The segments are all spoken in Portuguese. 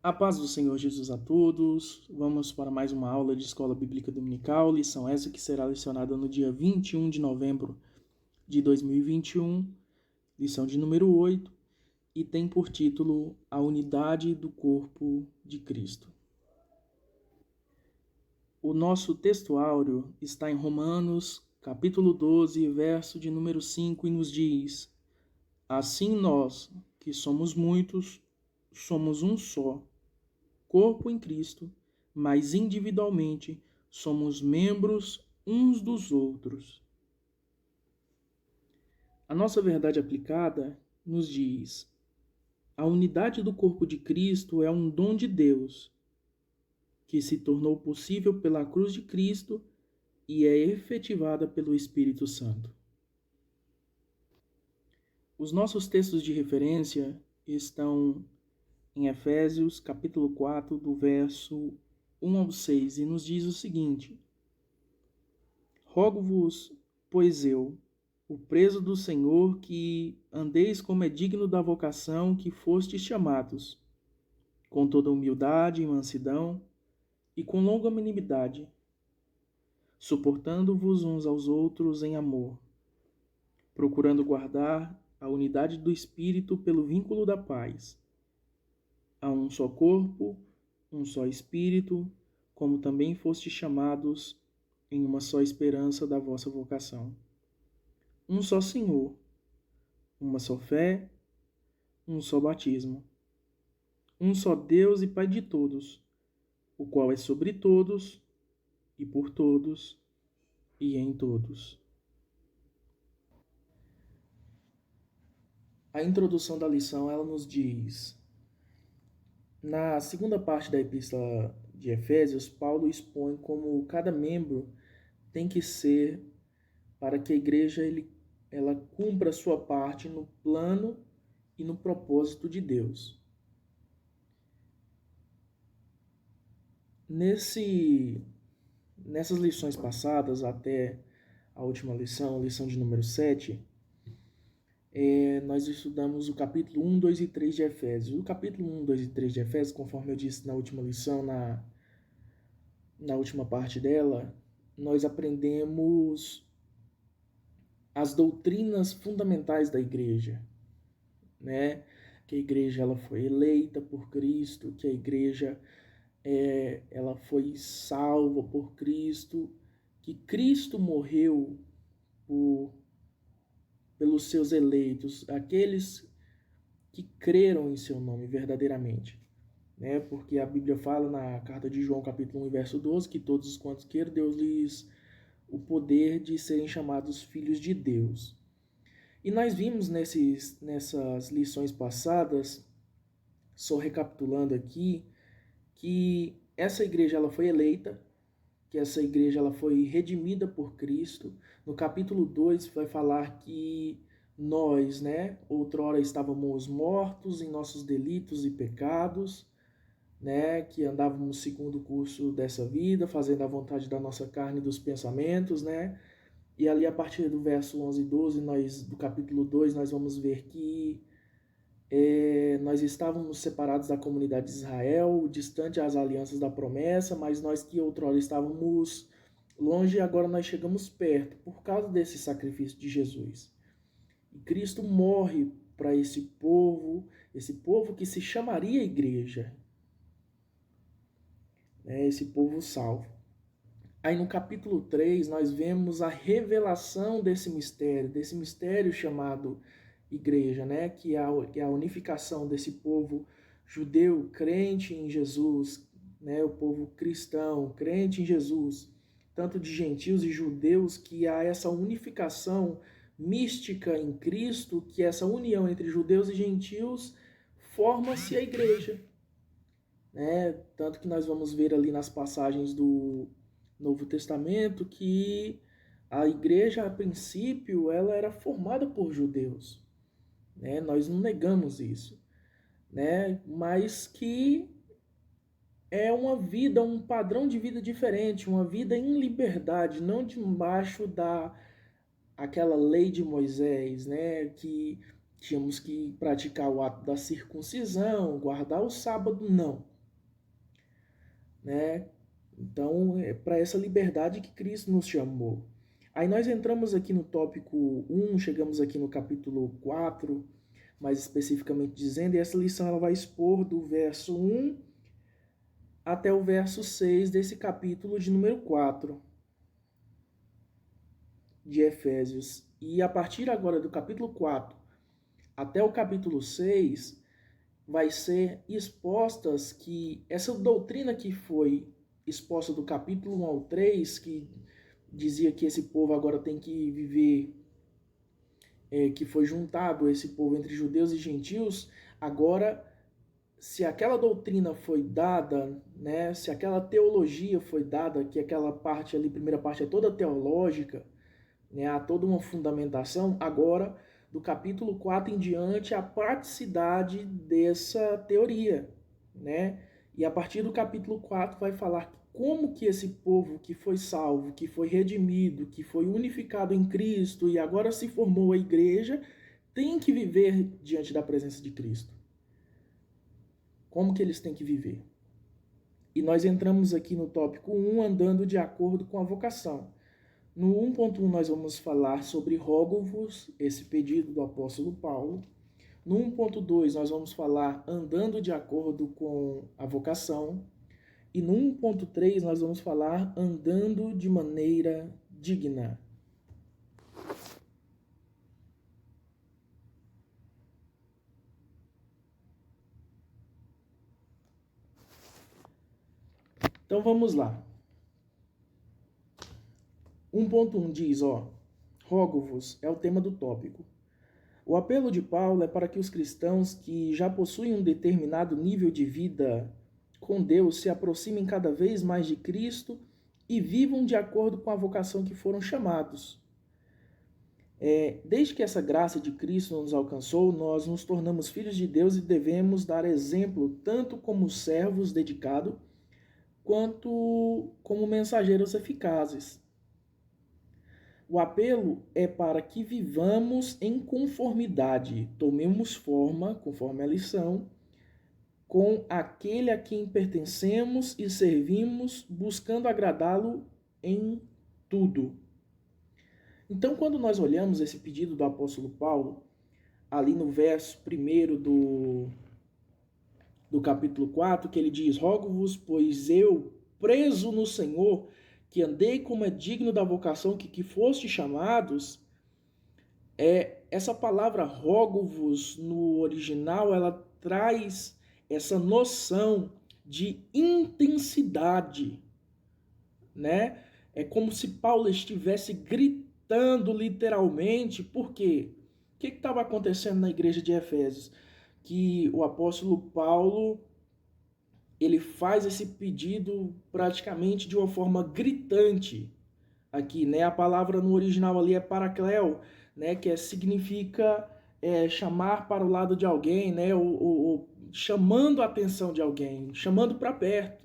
A paz do Senhor Jesus a todos. Vamos para mais uma aula de Escola Bíblica Dominical, lição essa que será lecionada no dia 21 de novembro de 2021, lição de número 8, e tem por título A Unidade do Corpo de Cristo. O nosso texto áureo está em Romanos, capítulo 12, verso de número 5, e nos diz: Assim nós, que somos muitos, somos um só corpo em Cristo, mas individualmente somos membros uns dos outros. A nossa verdade aplicada nos diz: a unidade do corpo de Cristo é um dom de Deus, que se tornou possível pela cruz de Cristo e é efetivada pelo Espírito Santo. Os nossos textos de referência estão em Efésios, capítulo 4, do verso 1 ao 6, e nos diz o seguinte: Rogo-vos, pois eu, o preso do Senhor, que andeis como é digno da vocação que fostes chamados, com toda humildade e mansidão, e com longanimidade, suportando-vos uns aos outros em amor, procurando guardar a unidade do Espírito pelo vínculo da paz. Há um só corpo, um só Espírito, como também fostes chamados em uma só esperança da vossa vocação. Um só Senhor, uma só fé, um só batismo. Um só Deus e Pai de todos, o qual é sobre todos, e por todos, e em todos. A introdução da lição, ela nos diz: na segunda parte da epístola de Efésios, Paulo expõe como cada membro tem que ser para que a igreja ela cumpra a sua parte no plano e no propósito de Deus. Nessas lições passadas, até a última lição de número 7, nós estudamos o capítulo 1, 2 e 3 de Efésios. O capítulo 1, 2 e 3 de Efésios, conforme eu disse na última lição, na última parte dela, nós aprendemos as doutrinas fundamentais da igreja, né? Que a igreja ela foi eleita por Cristo, que a igreja ela foi salva por Cristo, que Cristo morreu pelos seus eleitos, aqueles que creram em seu nome verdadeiramente. Né? Porque a Bíblia fala na carta de João, capítulo 1, verso 12, que todos os quantos queiram, Deus lhes o poder de serem chamados filhos de Deus. E nós vimos nessas lições passadas, só recapitulando aqui, que essa igreja ela foi eleita, que essa igreja ela foi redimida por Cristo. No capítulo 2 vai falar que nós, né, outrora estávamos mortos em nossos delitos e pecados, né, que andávamos segundo o curso dessa vida, fazendo a vontade da nossa carne e dos pensamentos, né? E ali a partir do verso 11 e 12, do capítulo 2, nós vamos ver que nós estávamos separados da comunidade de Israel, distante às alianças da promessa, mas nós que outrora estávamos longe, agora nós chegamos perto, por causa desse sacrifício de Jesus. E Cristo morre para esse povo que se chamaria igreja, né? Esse povo salvo. Aí no capítulo 3 nós vemos a revelação desse mistério chamado igreja, né? Que é a unificação desse povo judeu crente em Jesus, né? O povo cristão crente em Jesus, tanto de gentios e judeus, que há essa unificação mística em Cristo, que essa união entre judeus e gentios forma-se a igreja, né? Tanto que nós vamos ver ali nas passagens do Novo Testamento que a igreja, a princípio, ela era formada por judeus, né? Nós não negamos isso, né? Mas que é uma vida, um padrão de vida diferente, uma vida em liberdade, não debaixo aquela lei de Moisés, né? Que tínhamos que praticar o ato da circuncisão, guardar o sábado, não. né? Então, é para essa liberdade que Cristo nos chamou. Aí nós entramos aqui no tópico 1, chegamos aqui no capítulo 4, mais especificamente dizendo, e essa lição ela vai expor do verso 1 até o verso 6 desse capítulo de número 4 de Efésios. E a partir agora do capítulo 4 até o capítulo 6, vai ser expostas que essa doutrina que foi exposta do capítulo 1 ao 3, que dizia que esse povo agora tem que viver, que foi juntado esse povo entre judeus e gentios, agora, se aquela doutrina foi dada, né, se aquela teologia foi dada, que aquela parte ali, primeira parte é toda teológica, né, há toda uma fundamentação, agora, do capítulo 4 em diante, a praticidade dessa teoria, né? E a partir do capítulo 4 vai falar como que esse povo que foi salvo, que foi redimido, que foi unificado em Cristo e agora se formou a igreja, tem que viver diante da presença de Cristo. Como que eles têm que viver? E nós entramos aqui no tópico 1, andando de acordo com a vocação. No 1.1 nós vamos falar sobre rogo-vos, esse pedido do apóstolo Paulo. No 1.2 nós vamos falar andando de acordo com a vocação. E no 1.3 nós vamos falar andando de maneira digna. Então vamos lá. 1.1 diz, rogo-vos é o tema do tópico. O apelo de Paulo é para que os cristãos que já possuem um determinado nível de vida com Deus se aproximem cada vez mais de Cristo e vivam de acordo com a vocação que foram chamados. Desde que essa graça de Cristo nos alcançou, nós nos tornamos filhos de Deus e devemos dar exemplo tanto como servos dedicados, quanto como mensageiros eficazes. O apelo é para que vivamos em conformidade, tomemos forma, conforme a lição, com aquele a quem pertencemos e servimos, buscando agradá-lo em tudo. Então, quando nós olhamos esse pedido do apóstolo Paulo, ali no verso 1 do capítulo 4, que ele diz, rogo-vos, pois eu, preso no Senhor, que andei como é digno da vocação que foste chamados, essa palavra rogo-vos no original, ela traz essa noção de intensidade, né? É como se Paulo estivesse gritando literalmente, por quê? O que estava acontecendo na igreja de Efésios? Que o apóstolo Paulo, ele faz esse pedido praticamente de uma forma gritante aqui, né? A palavra no original ali é parakleo, né? Que significa chamar para o lado de alguém, né? Ou chamando a atenção de alguém, chamando para perto,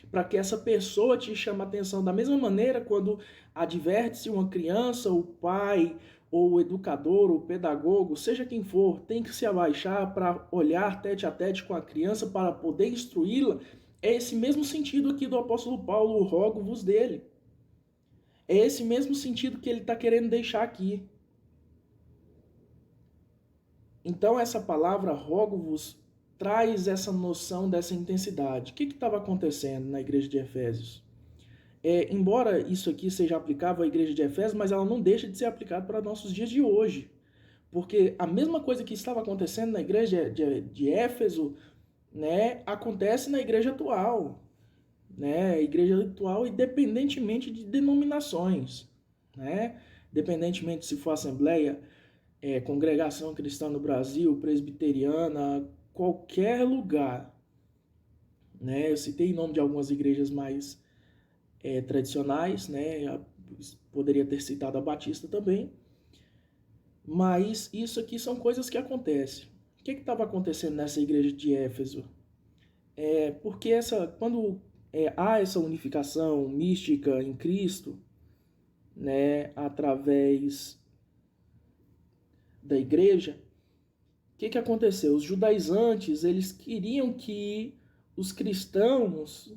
para que essa pessoa te chame a atenção. Da mesma maneira, quando adverte-se uma criança, o pai, ou o educador, o pedagogo, seja quem for, tem que se abaixar para olhar tete a tete com a criança para poder instruí-la. É esse mesmo sentido aqui do apóstolo Paulo, o rogo-vos dele. É esse mesmo sentido que ele está querendo deixar aqui. Então, essa palavra rogo-vos traz essa noção dessa intensidade. O que estava acontecendo na igreja de Efésios? Embora isso aqui seja aplicável à igreja de Efésios, mas ela não deixa de ser aplicada para nossos dias de hoje. Porque a mesma coisa que estava acontecendo na igreja de Éfeso, né, acontece na igreja atual. Né? A igreja atual, independentemente de denominações. Né? Independentemente se for assembleia, congregação cristã no Brasil, presbiteriana, qualquer lugar. Né? Eu citei o nome de algumas igrejas mais tradicionais, né? Poderia ter citado a Batista também, mas isso aqui são coisas que acontecem. O que estava acontecendo nessa igreja de Éfeso? Porque quando há essa unificação mística em Cristo, né, através da igreja, o que aconteceu? Os judaizantes, eles queriam que os cristãos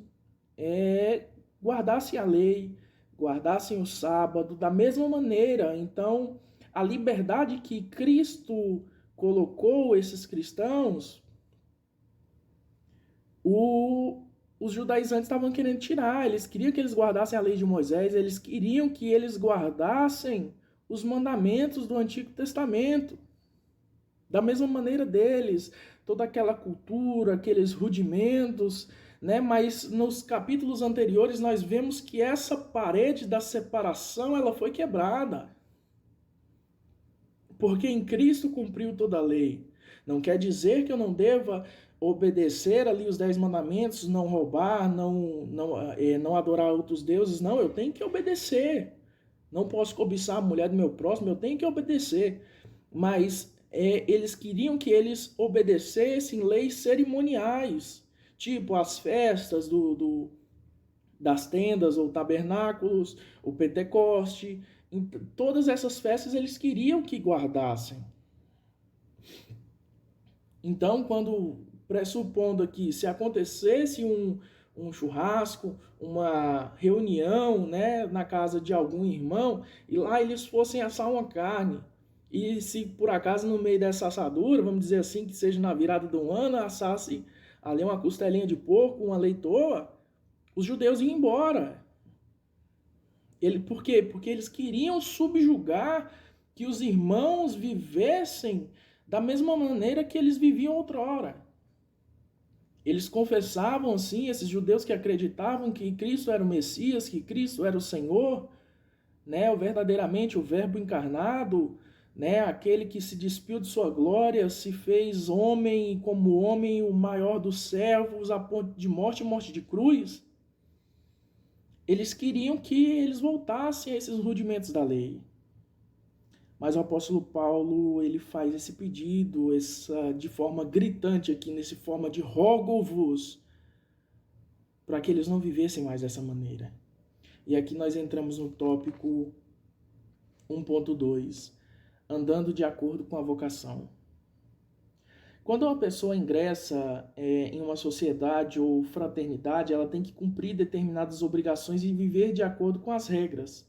guardassem a lei, guardassem o sábado da mesma maneira. Então, a liberdade que Cristo colocou esses cristãos, os judaizantes estavam querendo tirar. Eles queriam que eles guardassem a lei de Moisés, eles queriam que eles guardassem os mandamentos do Antigo Testamento. Da mesma maneira deles, toda aquela cultura, aqueles rudimentos, né? Mas nos capítulos anteriores nós vemos que essa parede da separação ela foi quebrada. Porque em Cristo cumpriu toda a lei. Não quer dizer que eu não deva obedecer ali os 10 mandamentos, não roubar, não adorar outros deuses. Não, eu tenho que obedecer. Não posso cobiçar a mulher do meu próximo, eu tenho que obedecer. Mas eles queriam que eles obedecessem leis cerimoniais, tipo as festas das tendas ou tabernáculos, o Pentecoste. Todas essas festas eles queriam que guardassem. Então, quando, pressupondo aqui, se acontecesse um churrasco, uma reunião, né, na casa de algum irmão, e lá eles fossem assar uma carne, e se por acaso no meio dessa assadura, vamos dizer assim, que seja na virada do ano, assasse ali uma costelinha de porco, uma leitoa, os judeus iam embora. Por quê? Porque eles queriam subjugar que os irmãos vivessem da mesma maneira que eles viviam outrora. Eles confessavam, assim, esses judeus que acreditavam que Cristo era o Messias, que Cristo era o Senhor, né, verdadeiramente o Verbo encarnado, né, aquele que se despiu de sua glória, se fez homem e como homem o maior dos servos, a ponto de morte e morte de cruz. Eles queriam que eles voltassem a esses rudimentos da lei. Mas o apóstolo Paulo, ele faz esse pedido de forma gritante aqui, nesse forma de rogo-vos, para que eles não vivessem mais dessa maneira. E aqui nós entramos no tópico 1.2, andando de acordo com a vocação. Quando uma pessoa ingressa em uma sociedade ou fraternidade, ela tem que cumprir determinadas obrigações e viver de acordo com as regras.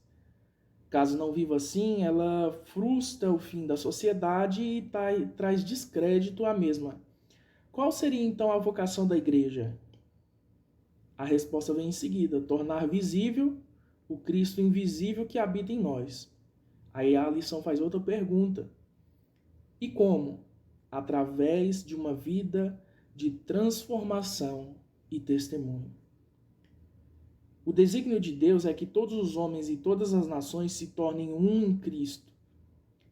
Caso não viva assim, ela frustra o fim da sociedade e traz descrédito à mesma. Qual seria então a vocação da igreja? A resposta vem em seguida: tornar visível o Cristo invisível que habita em nós. Aí a lição faz outra pergunta. E como? Através de uma vida de transformação e testemunho. O desígnio de Deus é que todos os homens e todas as nações se tornem um em Cristo.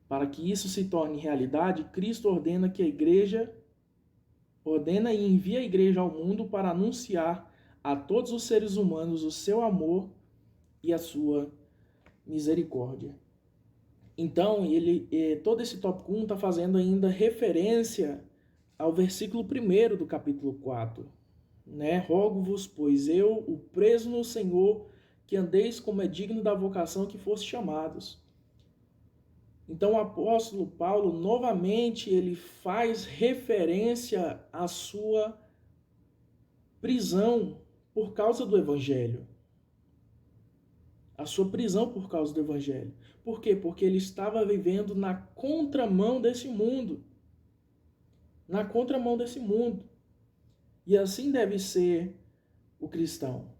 Para que isso se torne realidade, Cristo ordena e envia a igreja ao mundo para anunciar a todos os seres humanos o seu amor e a sua misericórdia. Então, todo esse tópico 1 está fazendo ainda referência ao versículo 1 do capítulo 4. Né? Rogo-vos, pois eu, o preso no Senhor, que andeis como é digno da vocação que foste chamados. Então o apóstolo Paulo, novamente, ele faz referência à sua prisão por causa do Evangelho. A sua prisão por causa do Evangelho. Por quê? Porque ele estava vivendo na contramão desse mundo. Na contramão desse mundo. E assim deve ser o cristão.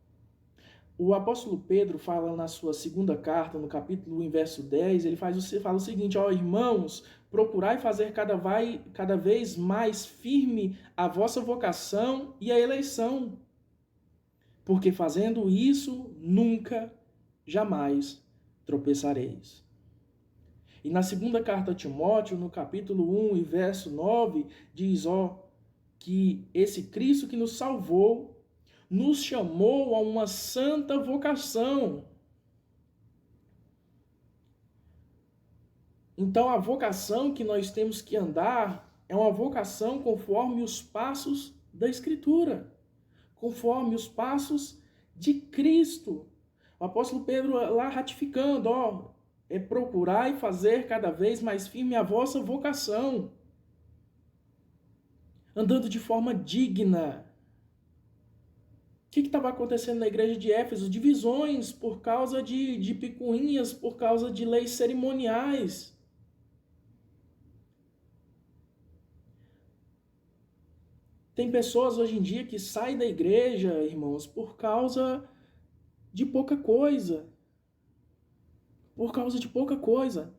O apóstolo Pedro fala na sua segunda carta, no capítulo 1, verso 10, ele fala o seguinte: ó irmãos, procurai fazer cada vez mais firme a vossa vocação e a eleição, porque fazendo isso, nunca, jamais tropeçareis. E na segunda carta a Timóteo, no capítulo 1 e verso 9, diz, que esse Cristo que nos salvou, nos chamou a uma santa vocação. Então, a vocação que nós temos que andar é uma vocação conforme os passos da Escritura, conforme os passos de Cristo. O apóstolo Pedro lá ratificando, procurar e fazer cada vez mais firme a vossa vocação, andando de forma digna. O que estava acontecendo na igreja de Éfeso? Divisões por causa de picuinhas, por causa de leis cerimoniais. Tem pessoas hoje em dia que saem da igreja, irmãos, por causa de pouca coisa. Por causa de pouca coisa.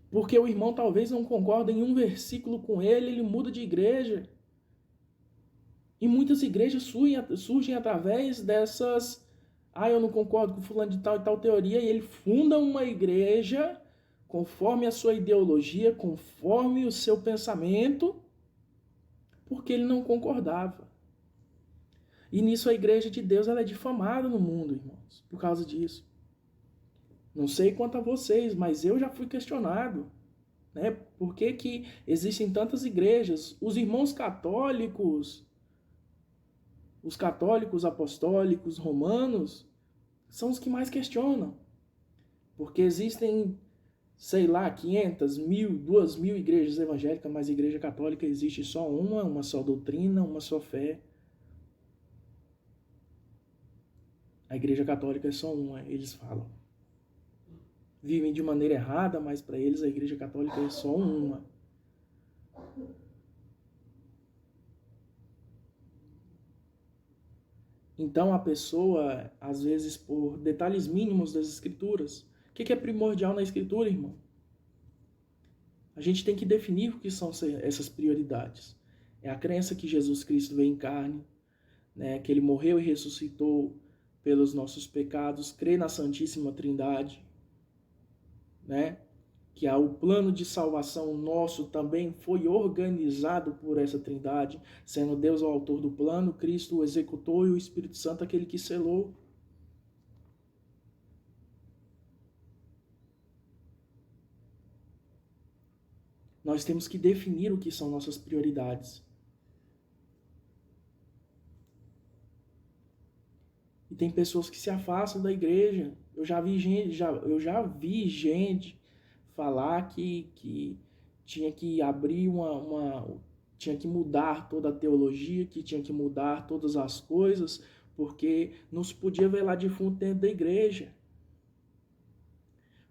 Porque o irmão talvez não concorde em um versículo com ele muda de igreja. E muitas igrejas surgem através dessas... eu não concordo com fulano de tal e tal teoria, e ele funda uma igreja conforme a sua ideologia, conforme o seu pensamento, porque ele não concordava. E nisso a igreja de Deus ela é difamada no mundo, irmãos, por causa disso. Não sei quanto a vocês, mas eu já fui questionado, né? Por que existem tantas igrejas? Os irmãos católicos, os católicos apostólicos romanos, são os que mais questionam. Porque existem, sei lá, 500, 1000, 2000 igrejas evangélicas, mas a igreja católica existe só uma só doutrina, uma só fé. A igreja católica é só uma, eles falam. Vivem de maneira errada, mas para eles a igreja católica é só uma. Então a pessoa, às vezes por detalhes mínimos das escrituras, o que é primordial na escritura, irmão? A gente tem que definir o que são essas prioridades. É a crença que Jesus Cristo veio em carne, né, que ele morreu e ressuscitou pelos nossos pecados, crer na Santíssima Trindade, né? Que o plano de salvação nosso também foi organizado por essa Trindade, sendo Deus o autor do plano, Cristo o executor e o Espírito Santo aquele que selou. Nós temos que definir o que são nossas prioridades. E tem pessoas que se afastam da igreja. Eu já vi gente falar que tinha que abrir tinha que mudar toda a teologia, que tinha que mudar todas as coisas, porque não se podia velar defunto dentro da igreja.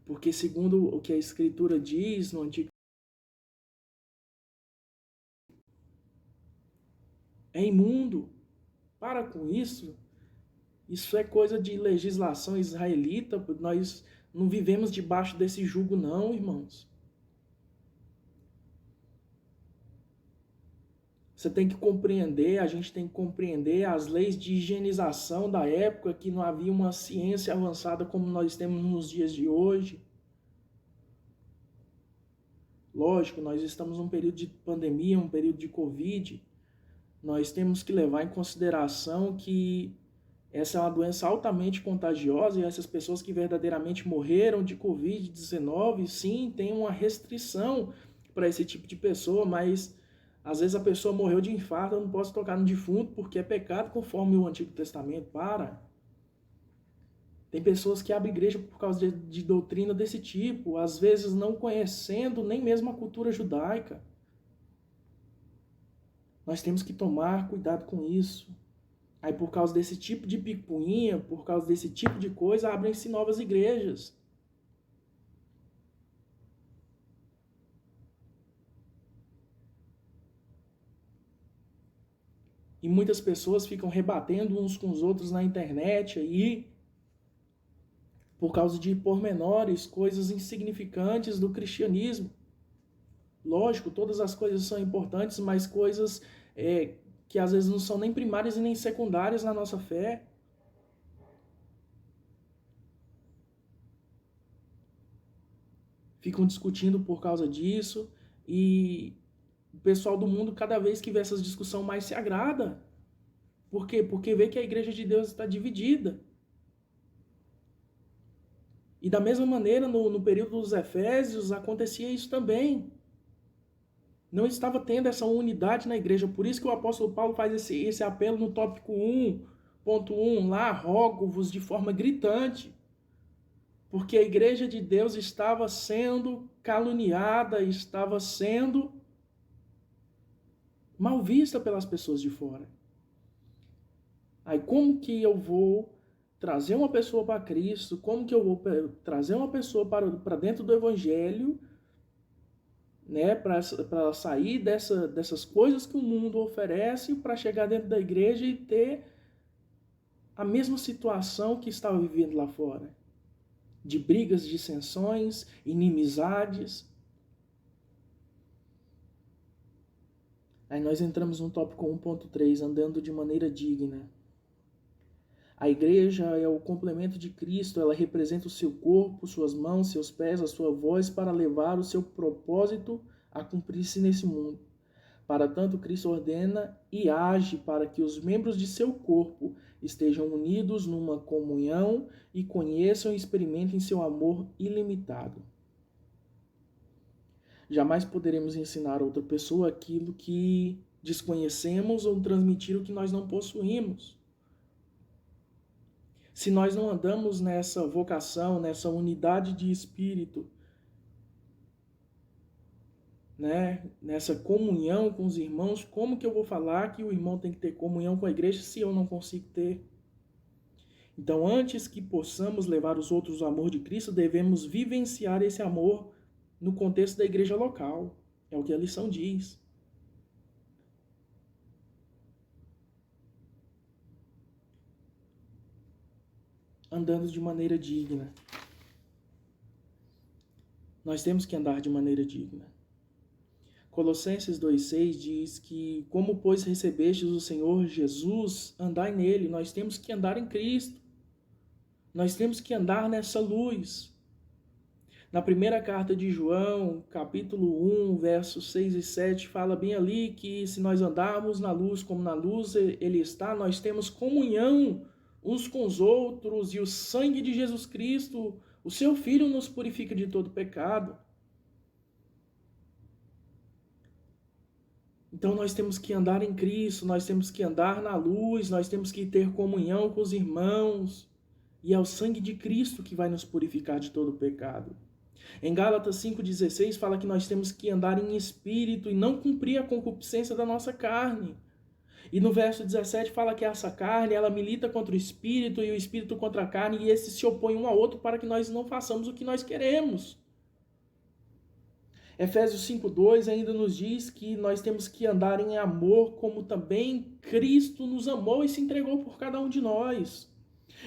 Porque segundo o que a Escritura diz no Antigo, é imundo. Para com isso. Isso é coisa de legislação israelita. Nós não vivemos debaixo desse jugo não, irmãos. Você tem que compreender, a gente tem que compreender as leis de higienização da época, que não havia uma ciência avançada como nós temos nos dias de hoje. Lógico, nós estamos num período de pandemia, um período de Covid. Nós temos que levar em consideração que essa é uma doença altamente contagiosa e essas pessoas que verdadeiramente morreram de Covid-19, sim, tem uma restrição para esse tipo de pessoa, mas às vezes a pessoa morreu de infarto, eu não posso tocar no defunto porque é pecado conforme o Antigo Testamento. Tem pessoas que abrem igreja por causa de doutrina desse tipo, às vezes não conhecendo nem mesmo a cultura judaica. Nós temos que tomar cuidado com isso. Aí por causa desse tipo de picuinha, por causa desse tipo de coisa, abrem-se novas igrejas. E muitas pessoas ficam rebatendo uns com os outros na internet aí, por causa de pormenores, coisas insignificantes do cristianismo. Lógico, todas as coisas são importantes, mas coisas que às vezes não são nem primárias e nem secundárias na nossa fé. Ficam discutindo por causa disso e o pessoal do mundo, cada vez que vê essas discussões, mais se agrada. Por quê? Porque vê que a igreja de Deus está dividida. E da mesma maneira, no período dos Efésios, acontecia isso também. Não estava tendo essa unidade na igreja. Por isso que o apóstolo Paulo faz esse apelo no tópico 1.1 lá, rogo-vos de forma gritante. Porque a igreja de Deus estava sendo caluniada, estava sendo mal vista pelas pessoas de fora. Aí como que eu vou trazer uma pessoa para Cristo? Como que eu vou trazer uma pessoa para dentro do Evangelho, né, para sair dessas coisas que o mundo oferece, para chegar dentro da igreja e ter a mesma situação que estava vivendo lá fora? De brigas, dissensões, inimizades. Aí nós entramos no tópico 1.3, andando de maneira digna. A igreja é o complemento de Cristo, ela representa o seu corpo, suas mãos, seus pés, a sua voz para levar o seu propósito a cumprir-se nesse mundo. Para tanto, Cristo ordena e age para que os membros de seu corpo estejam unidos numa comunhão e conheçam e experimentem seu amor ilimitado. Jamais poderemos ensinar a outra pessoa aquilo que desconhecemos ou transmitir o que nós não possuímos. Se nós não andamos nessa vocação, nessa unidade de espírito, né, nessa comunhão com os irmãos, como que eu vou falar que o irmão tem que ter comunhão com a igreja se eu não consigo ter? Então, antes que possamos levar os outros ao amor de Cristo, devemos vivenciar esse amor no contexto da igreja local. É o que a lição diz. Andando de maneira digna. Nós temos que andar de maneira digna. Colossenses 2,6 diz que, como pois recebestes o Senhor Jesus, andai nele. Nós temos que andar em Cristo. Nós temos que andar nessa luz. Na primeira carta de João, capítulo 1, versos 6 e 7, fala bem ali que se nós andarmos na luz como na luz ele está, nós temos comunhão uns com os outros, e o sangue de Jesus Cristo, o seu Filho, nos purifica de todo pecado. Então nós temos que andar em Cristo, nós temos que andar na luz, nós temos que ter comunhão com os irmãos, e é o sangue de Cristo que vai nos purificar de todo pecado. Em Gálatas 5,16 fala que nós temos que andar em espírito e não cumprir a concupiscência da nossa carne. E no verso 17 fala que essa carne, ela milita contra o espírito e o espírito contra a carne, e esses se opõem um ao outro para que nós não façamos o que nós queremos. Efésios 5,2 ainda nos diz que nós temos que andar em amor como também Cristo nos amou e se entregou por cada um de nós.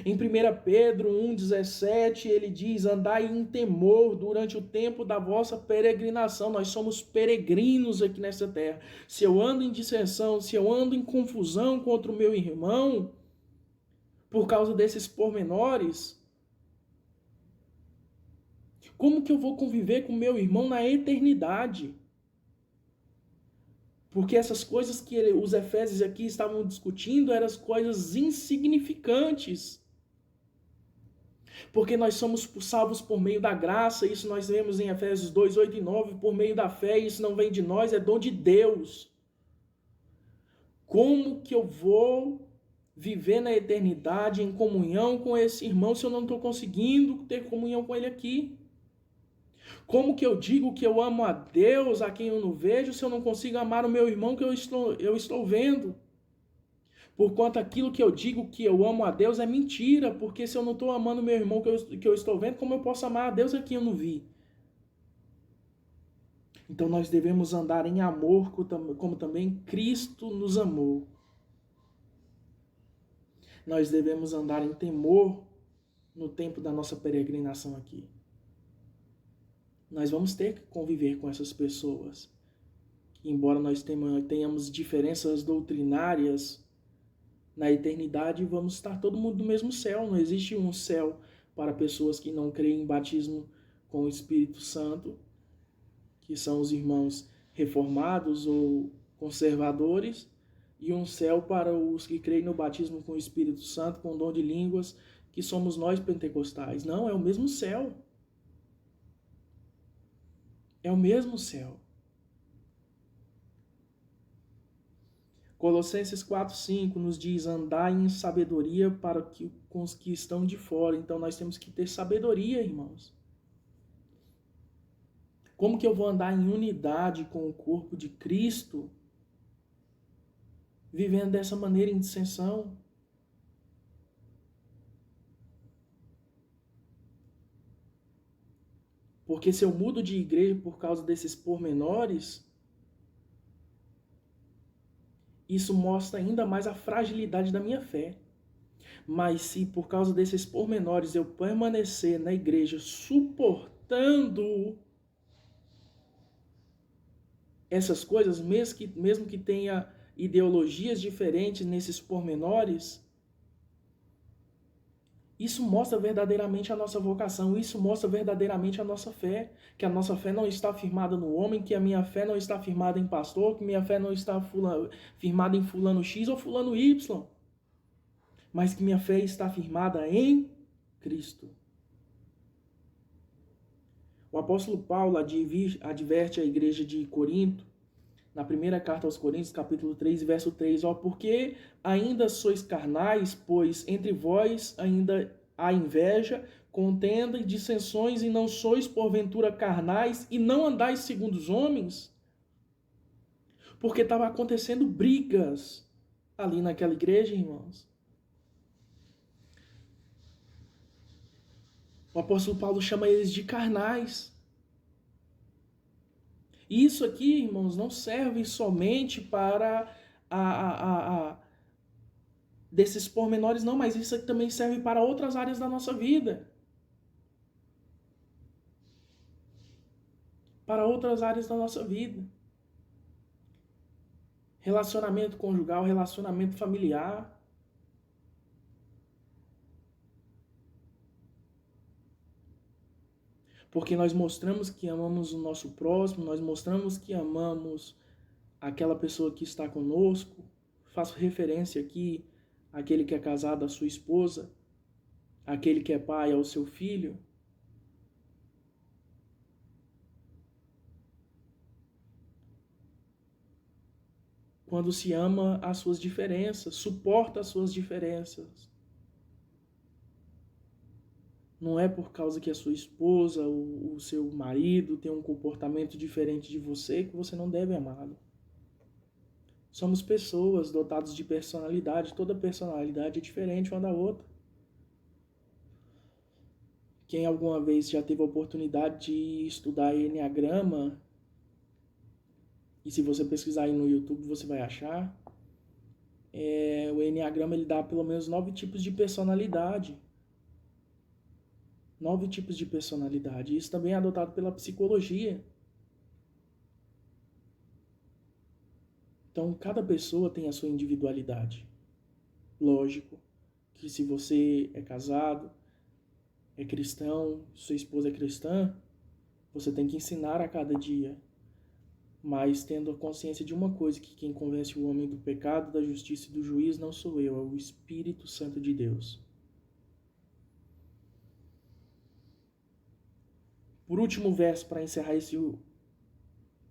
Em 1 Pedro 1,17 ele diz: andai em temor durante o tempo da vossa peregrinação. Nós somos peregrinos aqui nessa terra. Se eu ando em dissensão, se eu ando em confusão contra o meu irmão, por causa desses pormenores, como que eu vou conviver com meu irmão na eternidade? Porque essas coisas que os Efésios aqui estavam discutindo eram as coisas insignificantes. Porque nós somos salvos por meio da graça, isso nós vemos em Efésios 2, 8 e 9, por meio da fé, isso não vem de nós, é dom de Deus. Como que eu vou viver na eternidade em comunhão com esse irmão se eu não estou conseguindo ter comunhão com ele aqui? Como que eu digo que eu amo a Deus a quem eu não vejo se eu não consigo amar o meu irmão que eu estou vendo? Porquanto aquilo que eu digo que eu amo a Deus é mentira, porque se eu não estou amando meu irmão que eu estou vendo, como eu posso amar a Deus a quem eu não vi? Então nós devemos andar em amor, como também Cristo nos amou. Nós devemos andar em temor no tempo da nossa peregrinação aqui. Nós vamos ter que conviver com essas pessoas. Embora nós tenhamos diferenças doutrinárias, na eternidade vamos estar todo mundo no mesmo céu. Não existe um céu para pessoas que não creem em batismo com o Espírito Santo, que são os irmãos reformados ou conservadores, e um céu para os que creem no batismo com o Espírito Santo, com o dom de línguas, que somos nós pentecostais. Não, é o mesmo céu. É o mesmo céu. Colossenses 4,5 nos diz: andai em sabedoria com os que estão de fora. Então nós temos que ter sabedoria, irmãos. Como que eu vou andar em unidade com o corpo de Cristo, vivendo dessa maneira em dissensão? Porque se eu mudo de igreja por causa desses pormenores, isso mostra ainda mais a fragilidade da minha fé. Mas se por causa desses pormenores eu permanecer na igreja suportando essas coisas, mesmo que tenha ideologias diferentes nesses pormenores, isso mostra verdadeiramente a nossa vocação, isso mostra verdadeiramente a nossa fé, que a nossa fé não está firmada no homem, que a minha fé não está firmada em pastor, que minha fé não está firmada em fulano X ou fulano Y, mas que minha fé está firmada em Cristo. O apóstolo Paulo adverte a igreja de Corinto, na primeira carta aos Coríntios, capítulo 3, verso 3, porque ainda sois carnais, pois entre vós ainda há inveja, contenda e dissensões, e não sois porventura carnais, e não andais segundo os homens? Porque estava acontecendo brigas ali naquela igreja, irmãos. O apóstolo Paulo chama eles de carnais. E isso aqui, irmãos, não serve somente para desses pormenores, não, mas isso aqui também serve para outras áreas da nossa vida. Para outras áreas da nossa vida. Relacionamento conjugal, relacionamento familiar. Porque nós mostramos que amamos o nosso próximo, nós mostramos que amamos aquela pessoa que está conosco. Faço referência aqui àquele que é casado à sua esposa, àquele que é pai ao seu filho. Quando se ama as suas diferenças, suporta as suas diferenças. Não é por causa que a sua esposa, o seu marido tem um comportamento diferente de você que você não deve amá-lo. Somos pessoas dotadas de personalidade. Toda personalidade é diferente uma da outra. Quem alguma vez já teve a oportunidade de estudar Enneagrama, e se você pesquisar aí no YouTube você vai achar, o Enneagrama ele dá pelo menos 9 tipos de personalidade. 9 tipos de personalidade. Isso também é adotado pela psicologia. Então, cada pessoa tem a sua individualidade. Lógico que se você é casado, é cristão, sua esposa é cristã, você tem que ensinar a cada dia. Mas tendo a consciência de uma coisa, que quem convence o homem do pecado, da justiça e do juízo não sou eu, é o Espírito Santo de Deus. Por último verso, para encerrar esse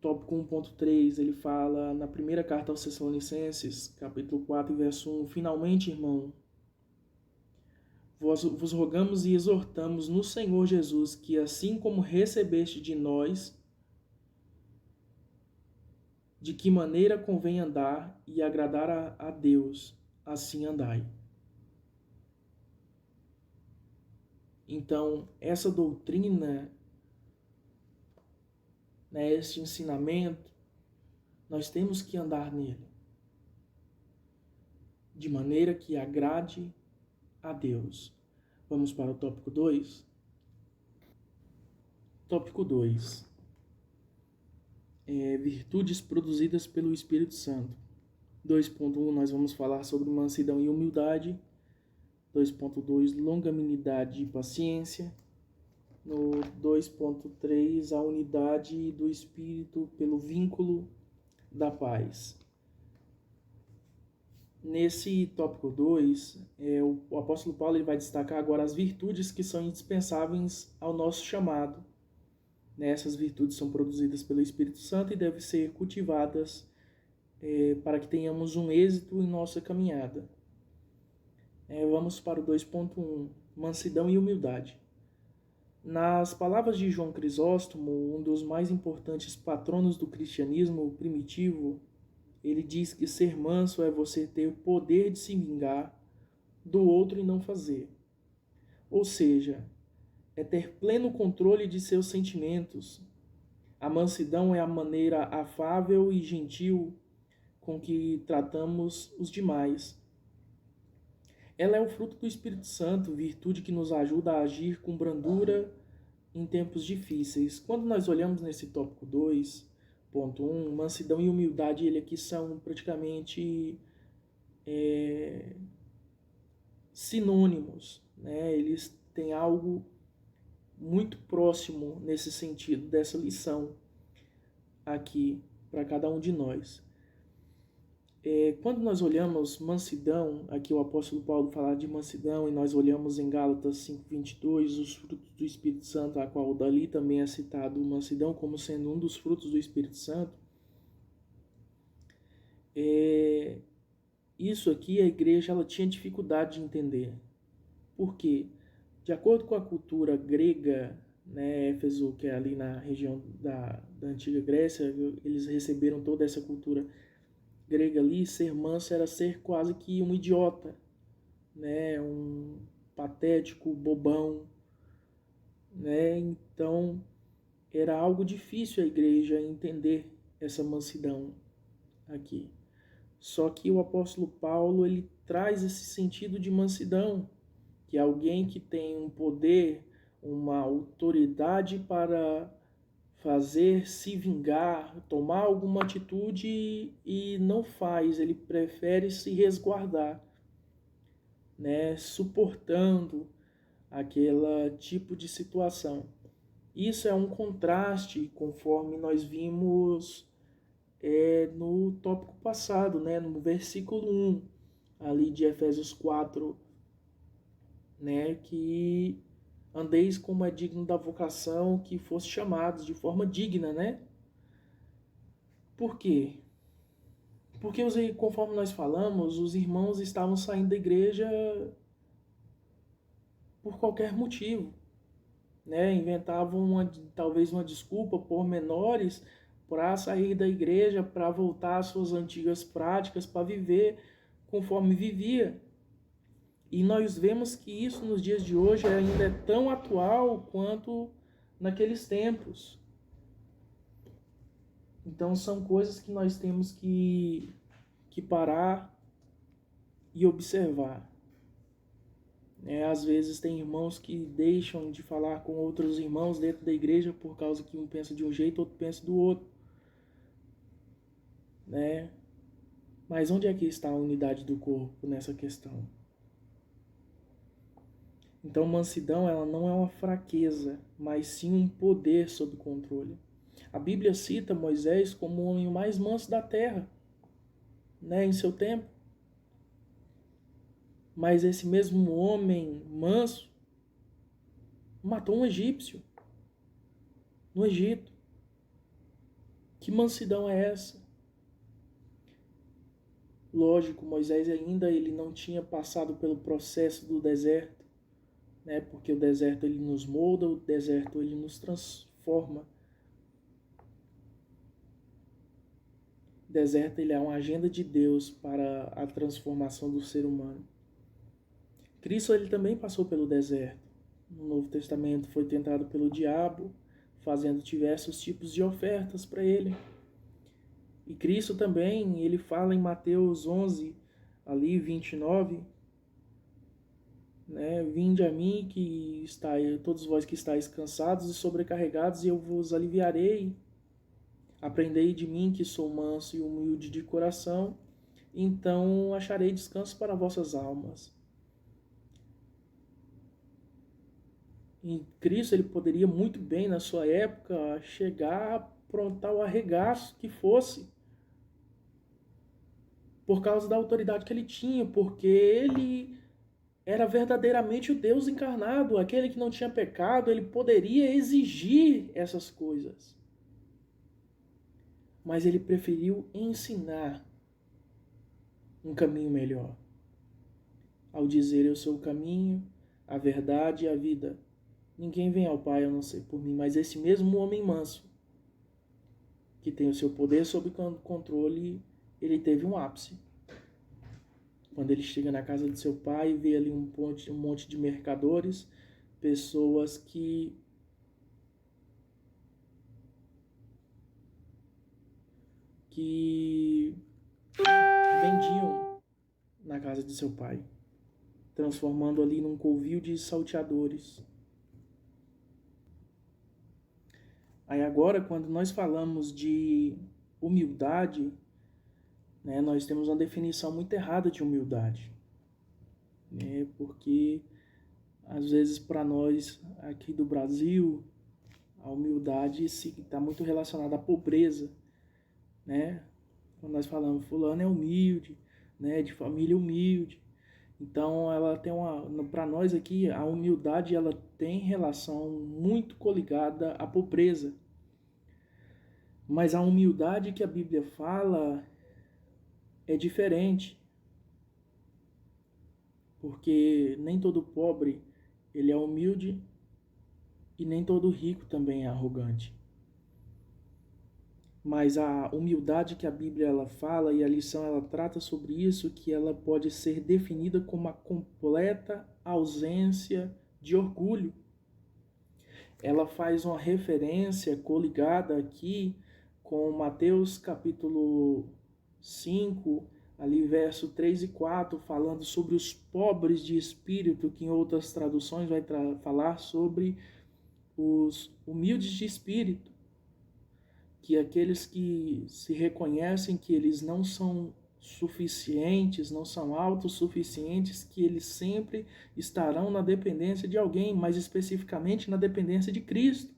tópico 1.3, ele fala na primeira carta aos Tessalonicenses, capítulo 4, verso 1, finalmente, irmão, vos rogamos e exortamos no Senhor Jesus que assim como recebeste de nós, de que maneira convém andar e agradar a Deus, assim andai. Então, essa doutrina, este ensinamento, nós temos que andar nele, de maneira que agrade a Deus. Vamos para o tópico 2? Tópico 2. Virtudes produzidas pelo Espírito Santo. 2.1, nós vamos falar sobre mansidão e humildade. 2.2, longanimidade e paciência. No 2.3, a unidade do Espírito pelo vínculo da paz. Nesse tópico 2, o apóstolo Paulo ele vai destacar agora as virtudes que são indispensáveis ao nosso chamado. Essas virtudes são produzidas pelo Espírito Santo e devem ser cultivadas para que tenhamos um êxito em nossa caminhada. Vamos para o 2.1, mansidão e humildade. Nas palavras de João Crisóstomo, um dos mais importantes patronos do cristianismo primitivo, ele diz que ser manso é você ter o poder de se vingar do outro e não fazer. Ou seja, é ter pleno controle de seus sentimentos. A mansidão é a maneira afável e gentil com que tratamos os demais. Ela é o fruto do Espírito Santo, virtude que nos ajuda a agir com brandura em tempos difíceis. Quando nós olhamos nesse tópico 2.1, mansidão e humildade, ele aqui são praticamente sinônimos, né? Eles têm algo muito próximo nesse sentido, dessa lição aqui para cada um de nós. Quando nós olhamos mansidão, aqui o apóstolo Paulo fala de mansidão, e nós olhamos em Gálatas 5:22, os frutos do Espírito Santo, a qual dali também é citado mansidão como sendo um dos frutos do Espírito Santo, isso aqui a igreja ela tinha dificuldade de entender. Por quê? De acordo com a cultura grega, né, Éfeso, que é ali na região da antiga Grécia, eles receberam toda essa cultura grega ali. Ser manso era ser quase que um idiota, né, um patético, bobão, né? Então era algo difícil a igreja entender essa mansidão aqui. Só que o apóstolo Paulo ele traz esse sentido de mansidão, que é alguém que tem um poder, uma autoridade para fazer, se vingar, tomar alguma atitude e não faz, ele prefere se resguardar, né, suportando aquele tipo de situação. Isso é um contraste, conforme nós vimos no tópico passado, né, no versículo 1, ali de Efésios 4, né, que andeis como é digno da vocação, que fosse chamados de forma digna, né? Por quê? Porque, conforme nós falamos, os irmãos estavam saindo da igreja por qualquer motivo, né? Inventavam talvez uma desculpa por menores para sair da igreja, para voltar às suas antigas práticas, para viver conforme vivia. E nós vemos que isso nos dias de hoje ainda é tão atual quanto naqueles tempos. Então são coisas que nós temos que parar e observar. Às vezes tem irmãos que deixam de falar com outros irmãos dentro da igreja por causa que um pensa de um jeito, outro pensa do outro. Né? Mas onde é que está a unidade do corpo nessa questão? Então, mansidão ela não é uma fraqueza, mas sim um poder sob controle. A Bíblia cita Moisés como o homem mais manso da terra, né, em seu tempo. Mas esse mesmo homem manso matou um egípcio no Egito. Que mansidão é essa? Lógico, Moisés ainda ele não tinha passado pelo processo do deserto, né? Porque o deserto ele nos molda, o deserto ele nos transforma. O deserto ele é uma agenda de Deus para a transformação do ser humano. Cristo ele também passou pelo deserto. No Novo Testamento foi tentado pelo diabo, fazendo diversos tipos de ofertas para ele. E Cristo também, ele fala em Mateus 11, ali 29, né? Vinde a mim, que todos vós que estáis cansados e sobrecarregados, e eu vos aliviarei. Aprendei de mim, que sou manso e humilde de coração, então acharei descanso para vossas almas. E Cristo ele poderia muito bem, na sua época, chegar a aprontar o arregaço que fosse, por causa da autoridade que ele tinha, porque ele era verdadeiramente o Deus encarnado, aquele que não tinha pecado, ele poderia exigir essas coisas. Mas ele preferiu ensinar um caminho melhor, ao dizer: eu sou o caminho, a verdade e a vida. Ninguém vem ao Pai a não ser por mim. Mas esse mesmo homem manso, que tem o seu poder sob controle, ele teve um ápice. Quando ele chega na casa de seu pai e vê ali um monte de mercadores pessoas que vendiam na casa de seu pai, transformando ali num covil de salteadores. Aí agora, quando nós falamos de humildade, né, nós temos uma definição muito errada de humildade, né, porque às vezes para nós aqui do Brasil, a humildade está muito relacionada à pobreza, né? Quando nós falamos fulano é humilde, né, de família humilde. Então ela tem para nós aqui a humildade ela tem relação muito coligada à pobreza. Mas a humildade que a Bíblia fala é diferente. Porque nem todo pobre ele é humilde e nem todo rico também é arrogante. Mas a humildade que a Bíblia ela fala e a lição ela trata sobre isso, que ela pode ser definida como a completa ausência de orgulho. Ela faz uma referência coligada aqui com Mateus capítulo 5, ali verso 3 e 4, falando sobre os pobres de espírito, que em outras traduções vai falar sobre os humildes de espírito, que aqueles que se reconhecem que eles não são suficientes, não são autossuficientes, que eles sempre estarão na dependência de alguém, mais especificamente na dependência de Cristo.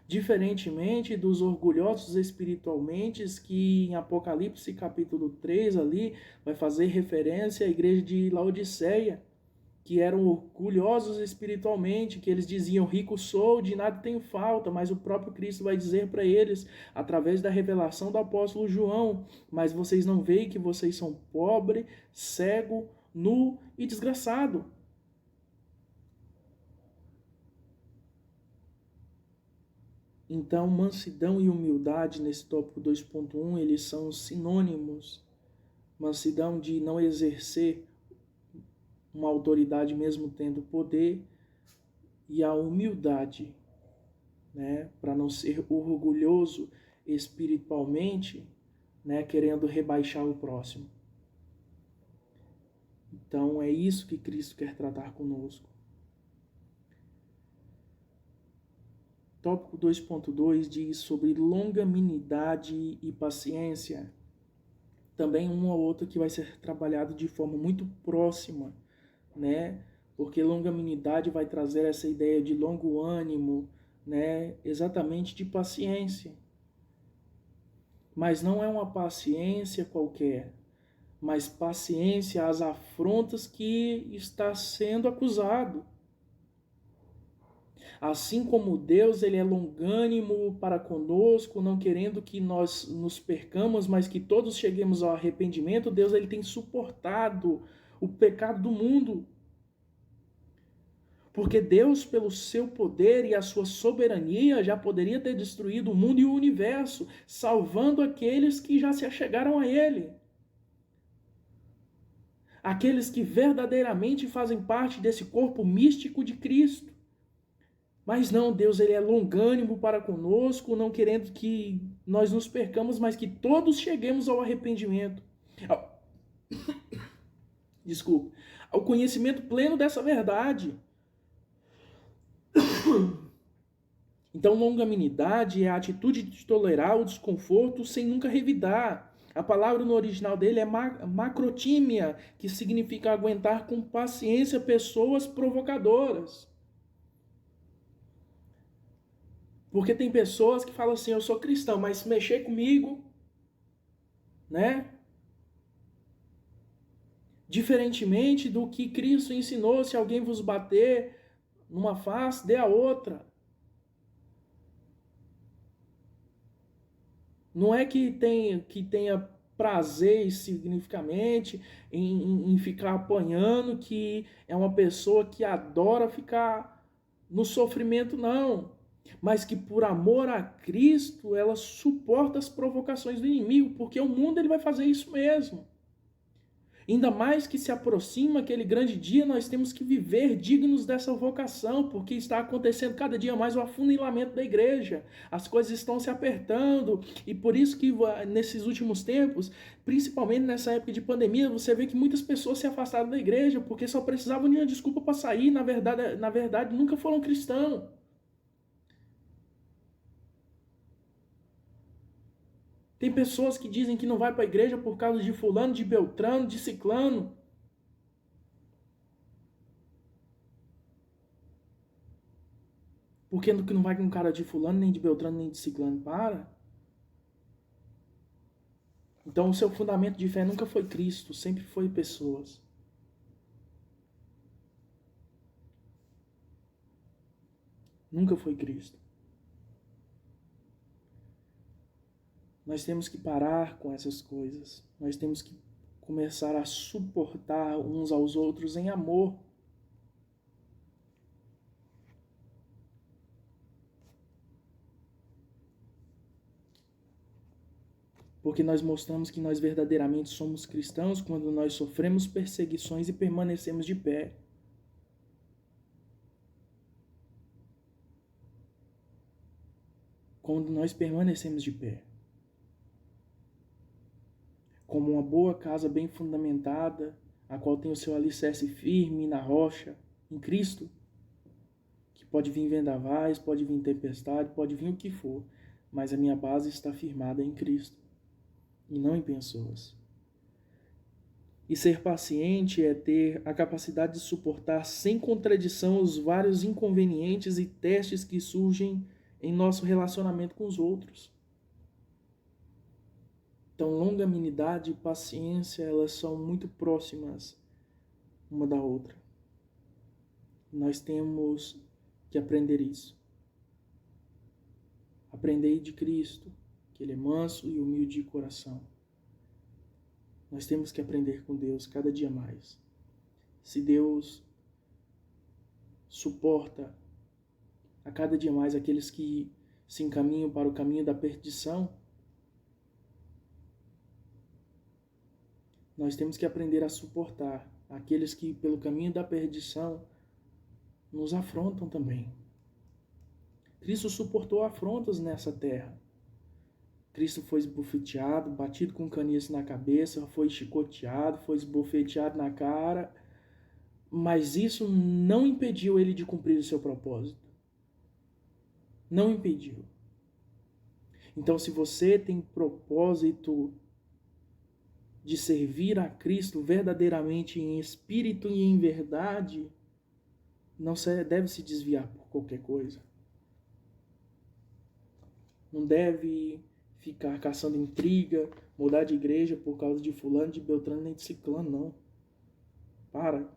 Diferentemente dos orgulhosos espiritualmente, que em Apocalipse capítulo 3 ali vai fazer referência à igreja de Laodiceia, que eram orgulhosos espiritualmente, que eles diziam, rico sou, de nada tenho falta, mas o próprio Cristo vai dizer para eles, através da revelação do apóstolo João, mas vocês não veem que vocês são pobre, cego, nu e desgraçado. Então, mansidão e humildade, nesse tópico 2.1, eles são sinônimos. Mansidão de não exercer uma autoridade mesmo tendo poder, e a humildade, né, para não ser orgulhoso espiritualmente, né, querendo rebaixar o próximo. Então é isso que Cristo quer tratar conosco. Tópico 2.2 diz sobre longanimidade e paciência. Também um ou outro que vai ser trabalhado de forma muito próxima, né? Porque longanimidade vai trazer essa ideia de longo ânimo, né? Exatamente de paciência. Mas não é uma paciência qualquer, mas paciência às afrontas que está sendo acusado. Assim como Deus ele é longânimo para conosco, não querendo que nós nos percamos, mas que todos cheguemos ao arrependimento, Deus ele tem suportado o pecado do mundo. Porque Deus, pelo seu poder e a sua soberania, já poderia ter destruído o mundo e o universo, salvando aqueles que já se achegaram a Ele. Aqueles que verdadeiramente fazem parte desse corpo místico de Cristo. Mas não, Deus ele é longânimo para conosco, não querendo que nós nos percamos, mas que todos cheguemos ao arrependimento. Desculpa. Ao conhecimento pleno dessa verdade. Então, longanimidade é a atitude de tolerar o desconforto sem nunca revidar. A palavra no original dele é macrotímia, que significa aguentar com paciência pessoas provocadoras. Porque tem pessoas que falam assim, eu sou cristão, mas se mexer comigo, né? Diferentemente do que Cristo ensinou, se alguém vos bater numa face, dê a outra. Não é que tenha prazer significativamente em ficar apanhando, que é uma pessoa que adora ficar no sofrimento, não. Mas que por amor a Cristo, ela suporta as provocações do inimigo, porque o mundo ele vai fazer isso mesmo. Ainda mais que se aproxima aquele grande dia, nós temos que viver dignos dessa vocação, porque está acontecendo cada dia mais o afunilamento da igreja. As coisas estão se apertando, e por isso que nesses últimos tempos, principalmente nessa época de pandemia, você vê que muitas pessoas se afastaram da igreja, porque só precisavam de uma desculpa para sair, na verdade nunca foram cristãos. Tem pessoas que dizem que não vai para a igreja por causa de fulano, de beltrano, de ciclano. Por que não vai com cara de fulano, nem de beltrano, nem de ciclano? Para. Então o seu fundamento de fé nunca foi Cristo, sempre foi pessoas. Nunca foi Cristo. Nós temos que parar com essas coisas. Nós temos que começar a suportar uns aos outros em amor. Porque nós mostramos que nós verdadeiramente somos cristãos quando nós sofremos perseguições e permanecemos de pé. Quando nós permanecemos de pé. Como uma boa casa bem fundamentada, a qual tem o seu alicerce firme na rocha, em Cristo, que pode vir vendavais, pode vir tempestade, pode vir o que for, mas a minha base está firmada em Cristo, e não em pessoas. E ser paciente é ter a capacidade de suportar sem contradição os vários inconvenientes e testes que surgem em nosso relacionamento com os outros. Então, longanimidade e paciência, elas são muito próximas uma da outra. Nós temos que aprender isso. Aprendei de Cristo, que Ele é manso e humilde de coração. Nós temos que aprender com Deus cada dia mais. Se Deus suporta a cada dia mais aqueles que se encaminham para o caminho da perdição, nós temos que aprender a suportar aqueles que, pelo caminho da perdição, nos afrontam também. Cristo suportou afrontas nessa terra. Cristo foi esbofeteado, batido com caniço na cabeça, foi chicoteado, foi esbofeteado na cara, mas isso não impediu ele de cumprir o seu propósito. Não impediu. Então, se você tem propósito de servir a Cristo verdadeiramente em espírito e em verdade, não deve se desviar por qualquer coisa. Não deve ficar caçando intriga, mudar de igreja por causa de fulano, de beltrano, nem de ciclano, não. Para.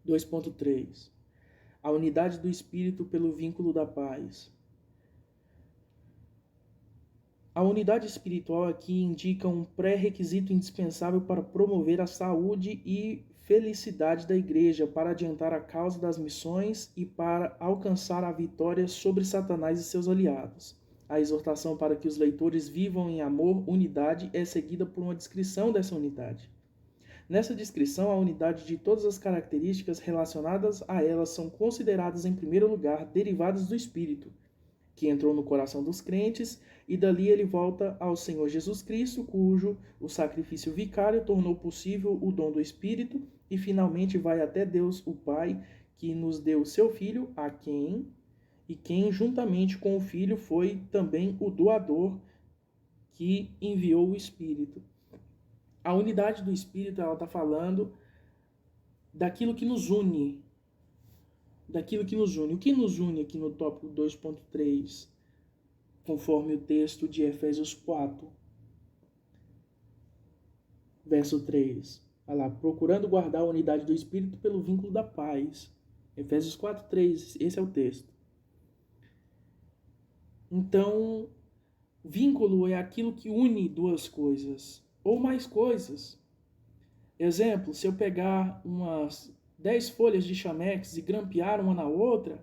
2.3. A unidade do Espírito pelo vínculo da paz. A unidade espiritual aqui indica um pré-requisito indispensável para promover a saúde e felicidade da igreja, para adiantar a causa das missões e para alcançar a vitória sobre Satanás e seus aliados. A exortação para que os leitores vivam em amor, unidade, é seguida por uma descrição dessa unidade. Nessa descrição, a unidade de todas as características relacionadas a ela são consideradas, em primeiro lugar, derivadas do Espírito, que entrou no coração dos crentes, e dali ele volta ao Senhor Jesus Cristo, cujo o sacrifício vicário tornou possível o dom do Espírito, e finalmente vai até Deus, o Pai, que nos deu seu Filho, quem juntamente com o Filho foi também o doador que enviou o Espírito. A unidade do Espírito, ela está falando daquilo que nos une. Daquilo que nos une. O que nos une aqui no tópico 2.3, conforme o texto de Efésios 4, verso 3. Olha lá, procurando guardar a unidade do Espírito pelo vínculo da paz. Efésios 4:3, esse é o texto. Então, vínculo é aquilo que une duas coisas, ou mais coisas. Exemplo, se eu pegar umas 10 folhas de chamex e grampear uma na outra,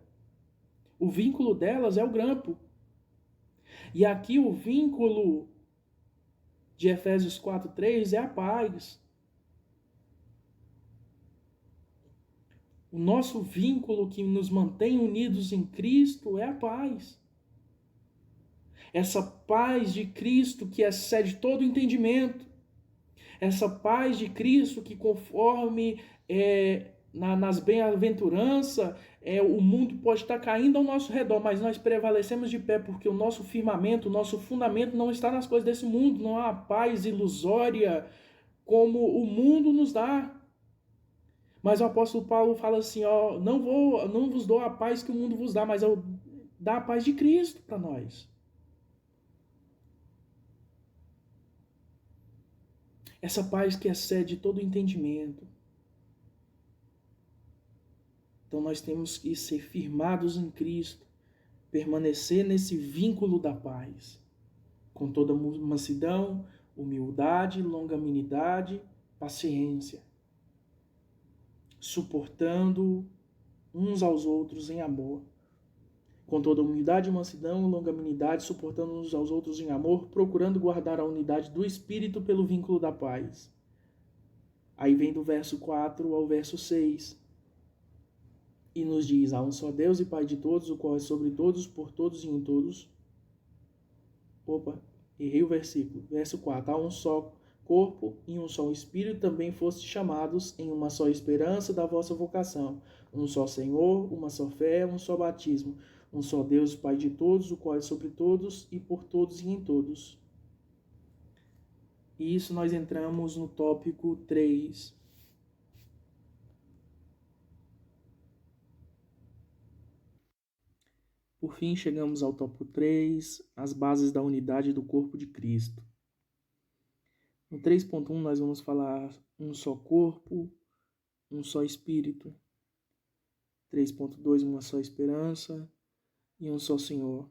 o vínculo delas é o grampo. E aqui o vínculo de Efésios 4:3 é a paz. O nosso vínculo que nos mantém unidos em Cristo é a paz. Essa paz de Cristo que excede todo entendimento. Essa paz de Cristo que conforme nas bem-aventuranças, o mundo pode estar caindo ao nosso redor, mas nós prevalecemos de pé porque o nosso firmamento, o nosso fundamento não está nas coisas desse mundo, não há paz ilusória como o mundo nos dá. Mas o apóstolo Paulo fala assim, ó, não vos dou a paz que o mundo vos dá, mas eu dou a paz de Cristo para nós. Essa paz que excede todo entendimento. Então nós temos que ser firmados em Cristo, permanecer nesse vínculo da paz, com toda mansidão, humildade, longanimidade, paciência, suportando uns aos outros em amor. Com toda humildade, mansidão, longanimidade, suportando uns aos outros em amor, procurando guardar a unidade do Espírito pelo vínculo da paz. Aí vem do verso 4 ao verso 6. E nos diz, há um só Deus e Pai de todos, o qual é sobre todos, por todos e em todos. Opa, errei o versículo. Verso 4. Há um só corpo e um só Espírito, também fostes chamados em uma só esperança da vossa vocação. Um só Senhor, uma só fé, um só batismo. Um só Deus, Pai de todos, o qual é sobre todos e por todos e em todos. E isso nós entramos no tópico 3. Por fim, chegamos ao tópico 3, as bases da unidade do corpo de Cristo. No 3.1 nós vamos falar um só corpo, um só espírito. 3.2, uma só esperança e um só Senhor.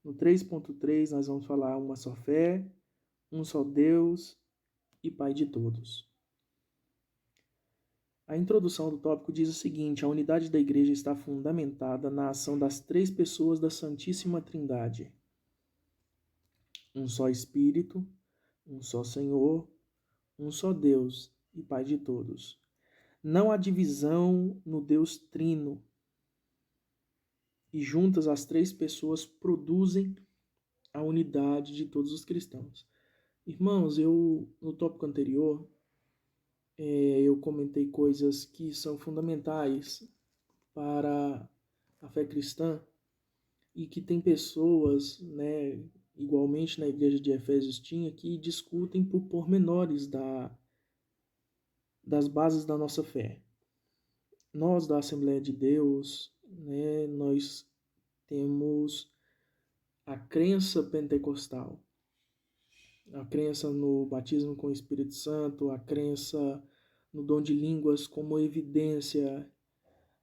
No 3.3 nós vamos falar uma só fé, um só Deus e Pai de todos. A introdução do tópico diz o seguinte: a unidade da igreja está fundamentada na ação das três pessoas da Santíssima Trindade. Um só Espírito, um só Senhor, um só Deus e Pai de todos. Não há divisão no Deus Trino. E juntas as três pessoas produzem a unidade de todos os cristãos. Irmãos, no tópico anterior, eu comentei coisas que são fundamentais para a fé cristã e que tem pessoas, né, igualmente na igreja de Efésios tinha, que discutem por pormenores das bases da nossa fé. Nós da Assembleia de Deus, né, nós temos a crença pentecostal, a crença no batismo com o Espírito Santo, a crença no dom de línguas como evidência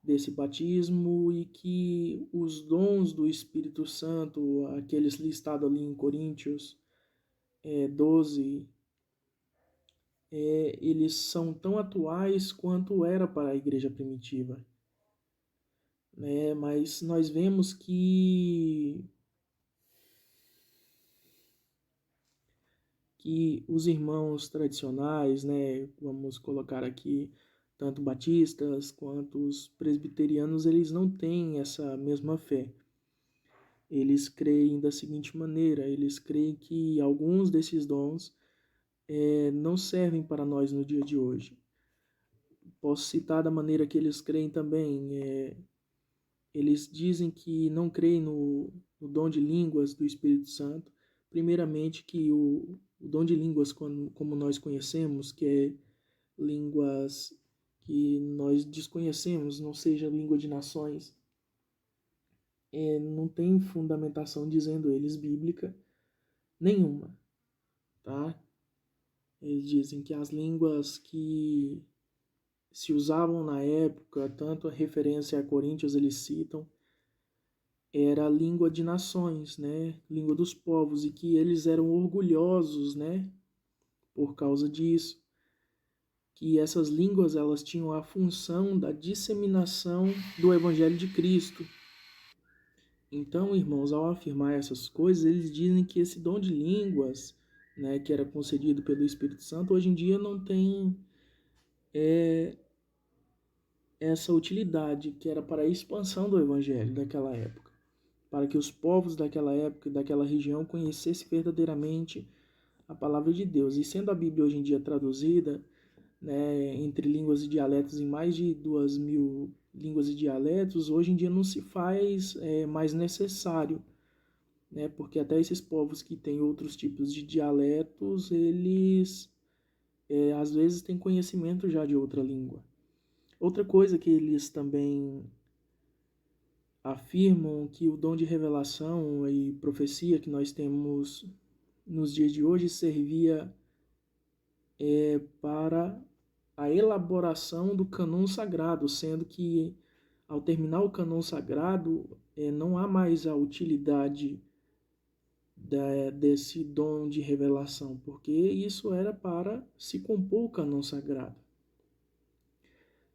desse batismo e que os dons do Espírito Santo, aqueles listados ali em Coríntios 12, eles são tão atuais quanto era para a igreja primitiva. Né? Mas nós vemos que os irmãos tradicionais, né, vamos colocar aqui tanto batistas quanto os presbiterianos, eles não têm essa mesma fé. Eles creem da seguinte maneira, eles creem que alguns desses dons não servem para nós no dia de hoje. Posso citar da maneira que eles creem também. Eles dizem que não creem no dom de línguas do Espírito Santo. Primeiramente que o dom de línguas, como nós conhecemos, que é línguas que nós desconhecemos, não seja língua de nações, não tem fundamentação, dizendo eles, bíblica nenhuma, tá? Eles dizem que as línguas que se usavam na época, tanto a referência a Coríntios eles citam, era a língua de nações, né? Língua dos povos, e que eles eram orgulhosos, né? Por causa disso. Que essas línguas elas tinham a função da disseminação do Evangelho de Cristo. Então, irmãos, ao afirmar essas coisas, eles dizem que esse dom de línguas, né, que era concedido pelo Espírito Santo, hoje em dia não tem essa utilidade que era para a expansão do evangelho daquela época, para que os povos daquela época e daquela região conhecessem verdadeiramente a palavra de Deus. E sendo a Bíblia hoje em dia traduzida, né, entre línguas e dialetos em mais de 2.000 línguas e dialetos, hoje em dia não se faz mais necessário, né, porque até esses povos que têm outros tipos de dialetos, eles às vezes têm conhecimento já de outra língua. Outra coisa que eles também afirmam que o dom de revelação e profecia que nós temos nos dias de hoje servia para a elaboração do cânon sagrado, sendo que ao terminar o cânon sagrado não há mais a utilidade desse dom de revelação, porque isso era para se compor o cânon sagrado.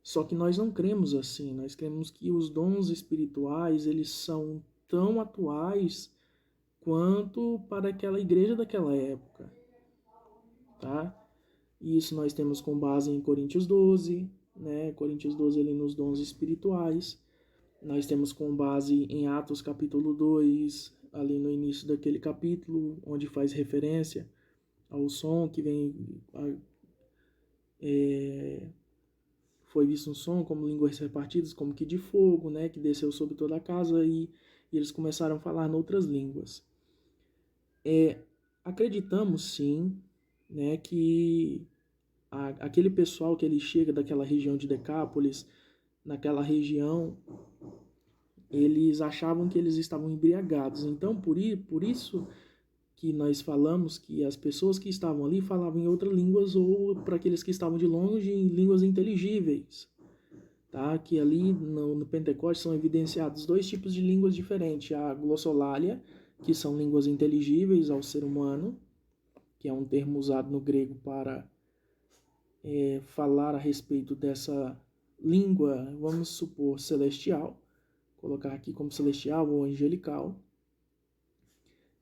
Só que nós não cremos assim, nós cremos que os dons espirituais, eles são tão atuais quanto para aquela igreja daquela época, tá? E isso nós temos com base em Coríntios 12, né? Coríntios 12 ali nos dons espirituais. Nós temos com base em Atos capítulo 2, ali no início daquele capítulo, onde faz referência ao som que vem... foi visto um som como línguas repartidas, como que de fogo, né, que desceu sobre toda a casa e eles começaram a falar em outras línguas. Acreditamos sim, né, que aquele pessoal que ele chega daquela região de Decápolis, naquela região, eles achavam que eles estavam embriagados. Então, por isso que nós falamos que as pessoas que estavam ali falavam em outras línguas ou, para aqueles que estavam de longe, em línguas inteligíveis. Tá? Que ali no Pentecostes são evidenciados dois tipos de línguas diferentes. A glossolalia, que são línguas inteligíveis ao ser humano, que é um termo usado no grego para falar a respeito dessa língua, vamos supor, celestial, colocar aqui como celestial ou angelical,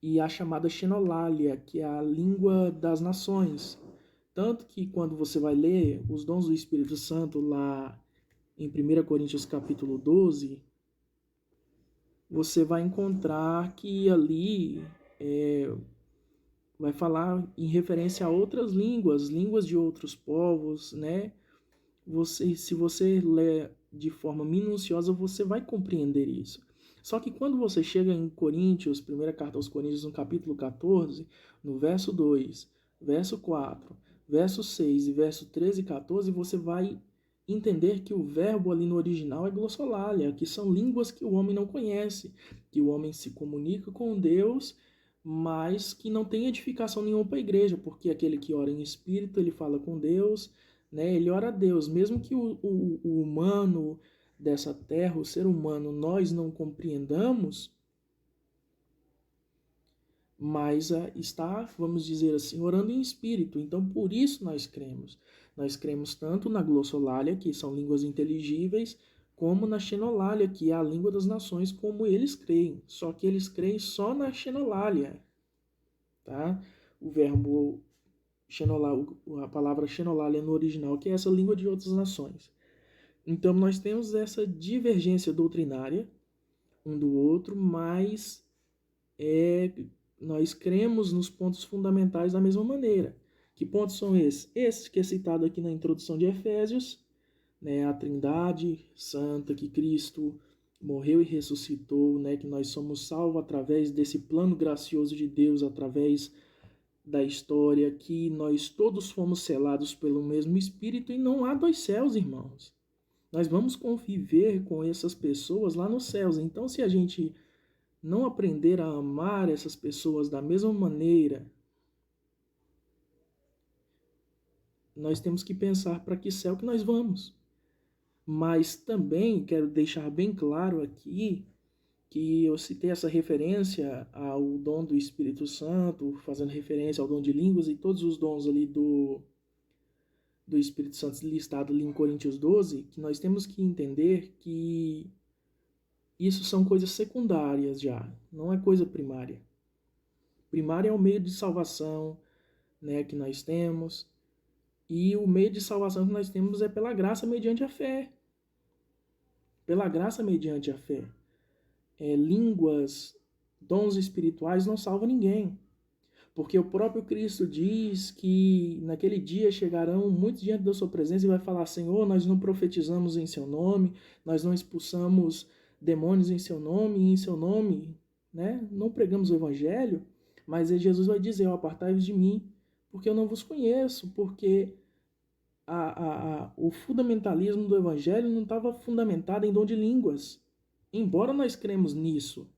e a chamada xenolalia, que é a língua das nações. Tanto que quando você vai ler os dons do Espírito Santo lá em 1 Coríntios capítulo 12, você vai encontrar que ali vai falar em referência a outras línguas, línguas de outros povos, né? Se você ler de forma minuciosa, você vai compreender isso. Só que quando você chega em Coríntios, primeira carta aos Coríntios, no capítulo 14, no verso 2, verso 4, verso 6 e verso 13 e 14, você vai entender que o verbo ali no original é glossolalia, que são línguas que o homem não conhece, que o homem se comunica com Deus, mas que não tem edificação nenhuma para a igreja, porque aquele que ora em espírito, ele fala com Deus, né? Ele ora a Deus, mesmo que o humano dessa terra, o ser humano, nós não compreendamos, mas está, vamos dizer assim, orando em espírito. Então, por isso nós cremos. Nós cremos tanto na glossolalia, que são línguas inteligíveis, como na xenolalia, que é a língua das nações, como eles creem. Só que eles creem só na xenolalia, tá? O verbo xenolalia, a palavra xenolalia no original, que é essa língua de outras nações. Então, nós temos essa divergência doutrinária um do outro, mas nós cremos nos pontos fundamentais da mesma maneira. Que pontos são esses? Esse que é citado aqui na introdução de Efésios, né, a Trindade Santa, que Cristo morreu e ressuscitou, né, que nós somos salvos através desse plano gracioso de Deus, através da história, que nós todos fomos selados pelo mesmo Espírito e não há dois céus, irmãos. Nós vamos conviver com essas pessoas lá nos céus. Então, se a gente não aprender a amar essas pessoas da mesma maneira, nós temos que pensar para que céu que nós vamos. Mas também quero deixar bem claro aqui que eu citei essa referência ao dom do Espírito Santo, fazendo referência ao dom de línguas e todos os dons ali do Espírito Santo listado ali em Coríntios 12, que nós temos que entender que isso são coisas secundárias já, não é coisa primária. Primária é o meio de salvação, né, que nós temos, e o meio de salvação que nós temos é pela graça mediante a fé. pela graça mediante a fé. Línguas, dons espirituais não salvam ninguém. Porque o próprio Cristo diz que naquele dia chegarão muitos diante da sua presença e vai falar: Senhor, nós não profetizamos em seu nome, nós não expulsamos demônios em seu nome, e em seu nome, né, não pregamos o evangelho. Mas aí Jesus vai dizer: apartai-vos de mim, porque eu não vos conheço, porque o fundamentalismo do evangelho não estava fundamentado em dom de línguas. Embora nós cremos nisso,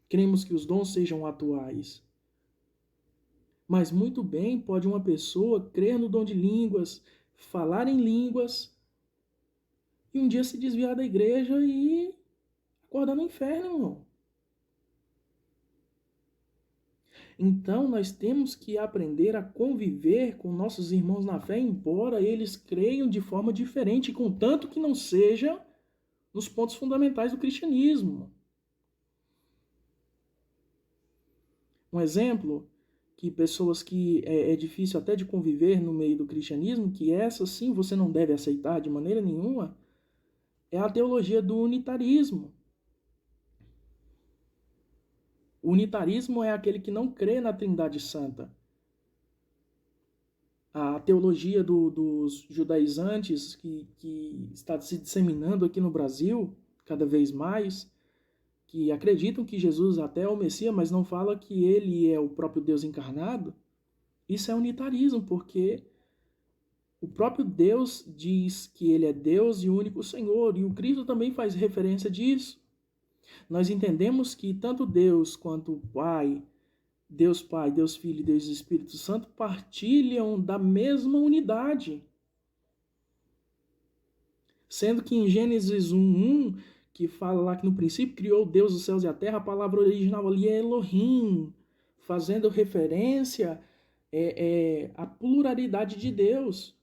cremos que os dons sejam atuais. Mas muito bem pode uma pessoa crer no dom de línguas, falar em línguas, e um dia se desviar da igreja e acordar no inferno, irmão. Então nós temos que aprender a conviver com nossos irmãos na fé, embora eles creiam de forma diferente, contanto que não seja nos pontos fundamentais do cristianismo. Um exemplo, que pessoas que é difícil até de conviver no meio do cristianismo, que essa sim você não deve aceitar de maneira nenhuma, é a teologia do unitarismo. O unitarismo é aquele que não crê na Trindade Santa. A teologia dos judaizantes, que está se disseminando aqui no Brasil, cada vez mais, que acreditam que Jesus até é o Messias, mas não fala que ele é o próprio Deus encarnado, isso é unitarismo, porque o próprio Deus diz que ele é Deus e o único Senhor, e o Cristo também faz referência disso. Nós entendemos que tanto Deus quanto o Pai, Deus Filho e Deus Espírito Santo partilham da mesma unidade. Sendo que em Gênesis 1:1, que fala lá que no princípio criou Deus os céus e a terra, a palavra original ali é Elohim, fazendo referência à pluralidade de Deus.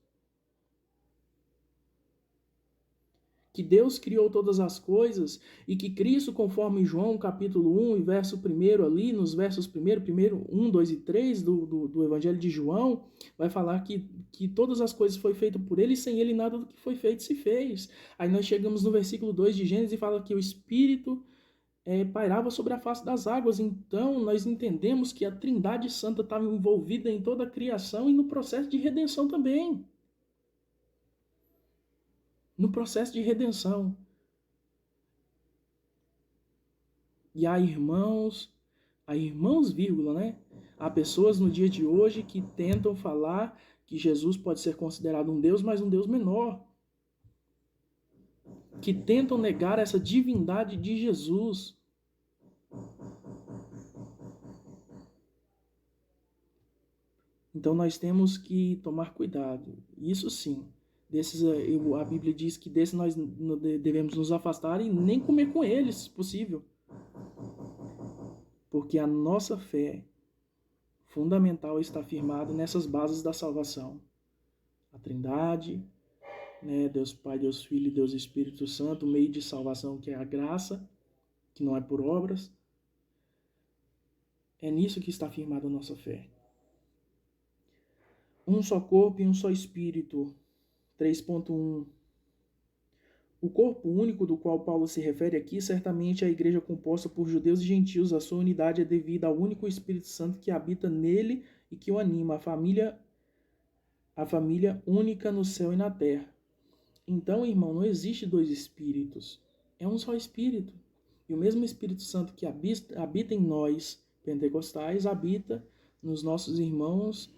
Que Deus criou todas as coisas e que Cristo, conforme João capítulo 1 e verso 1 ali, nos versos 1, 2 e 3 do Evangelho de João, vai falar que todas as coisas foram feitas por ele e sem ele nada do que foi feito se fez. Aí nós chegamos no versículo 2 de Gênesis e fala que o Espírito pairava sobre a face das águas. Então nós entendemos que a Trindade Santa estava envolvida em toda a criação e no processo de redenção também. No processo de redenção. E há irmãos, vírgula, né? Há pessoas no dia de hoje que tentam falar que Jesus pode ser considerado um Deus, mas um Deus menor. Que tentam negar essa divindade de Jesus. Então nós temos que tomar cuidado. Isso sim. A Bíblia diz que desses nós devemos nos afastar e nem comer com eles, se possível. Porque a nossa fé fundamental está firmada nessas bases da salvação. A Trindade, né, Deus Pai, Deus Filho e Deus Espírito Santo, o meio de salvação que é a graça, que não é por obras. É nisso que está firmada a nossa fé. Um só corpo e um só espírito. 3.1. O corpo único do qual Paulo se refere aqui, certamente é a igreja composta por judeus e gentios. A sua unidade é devida ao único Espírito Santo que habita nele e que o anima, a família única no céu e na terra. Então, irmão, não existe dois espíritos. É um só espírito. E o mesmo Espírito Santo que habita em nós, pentecostais, habita nos nossos irmãos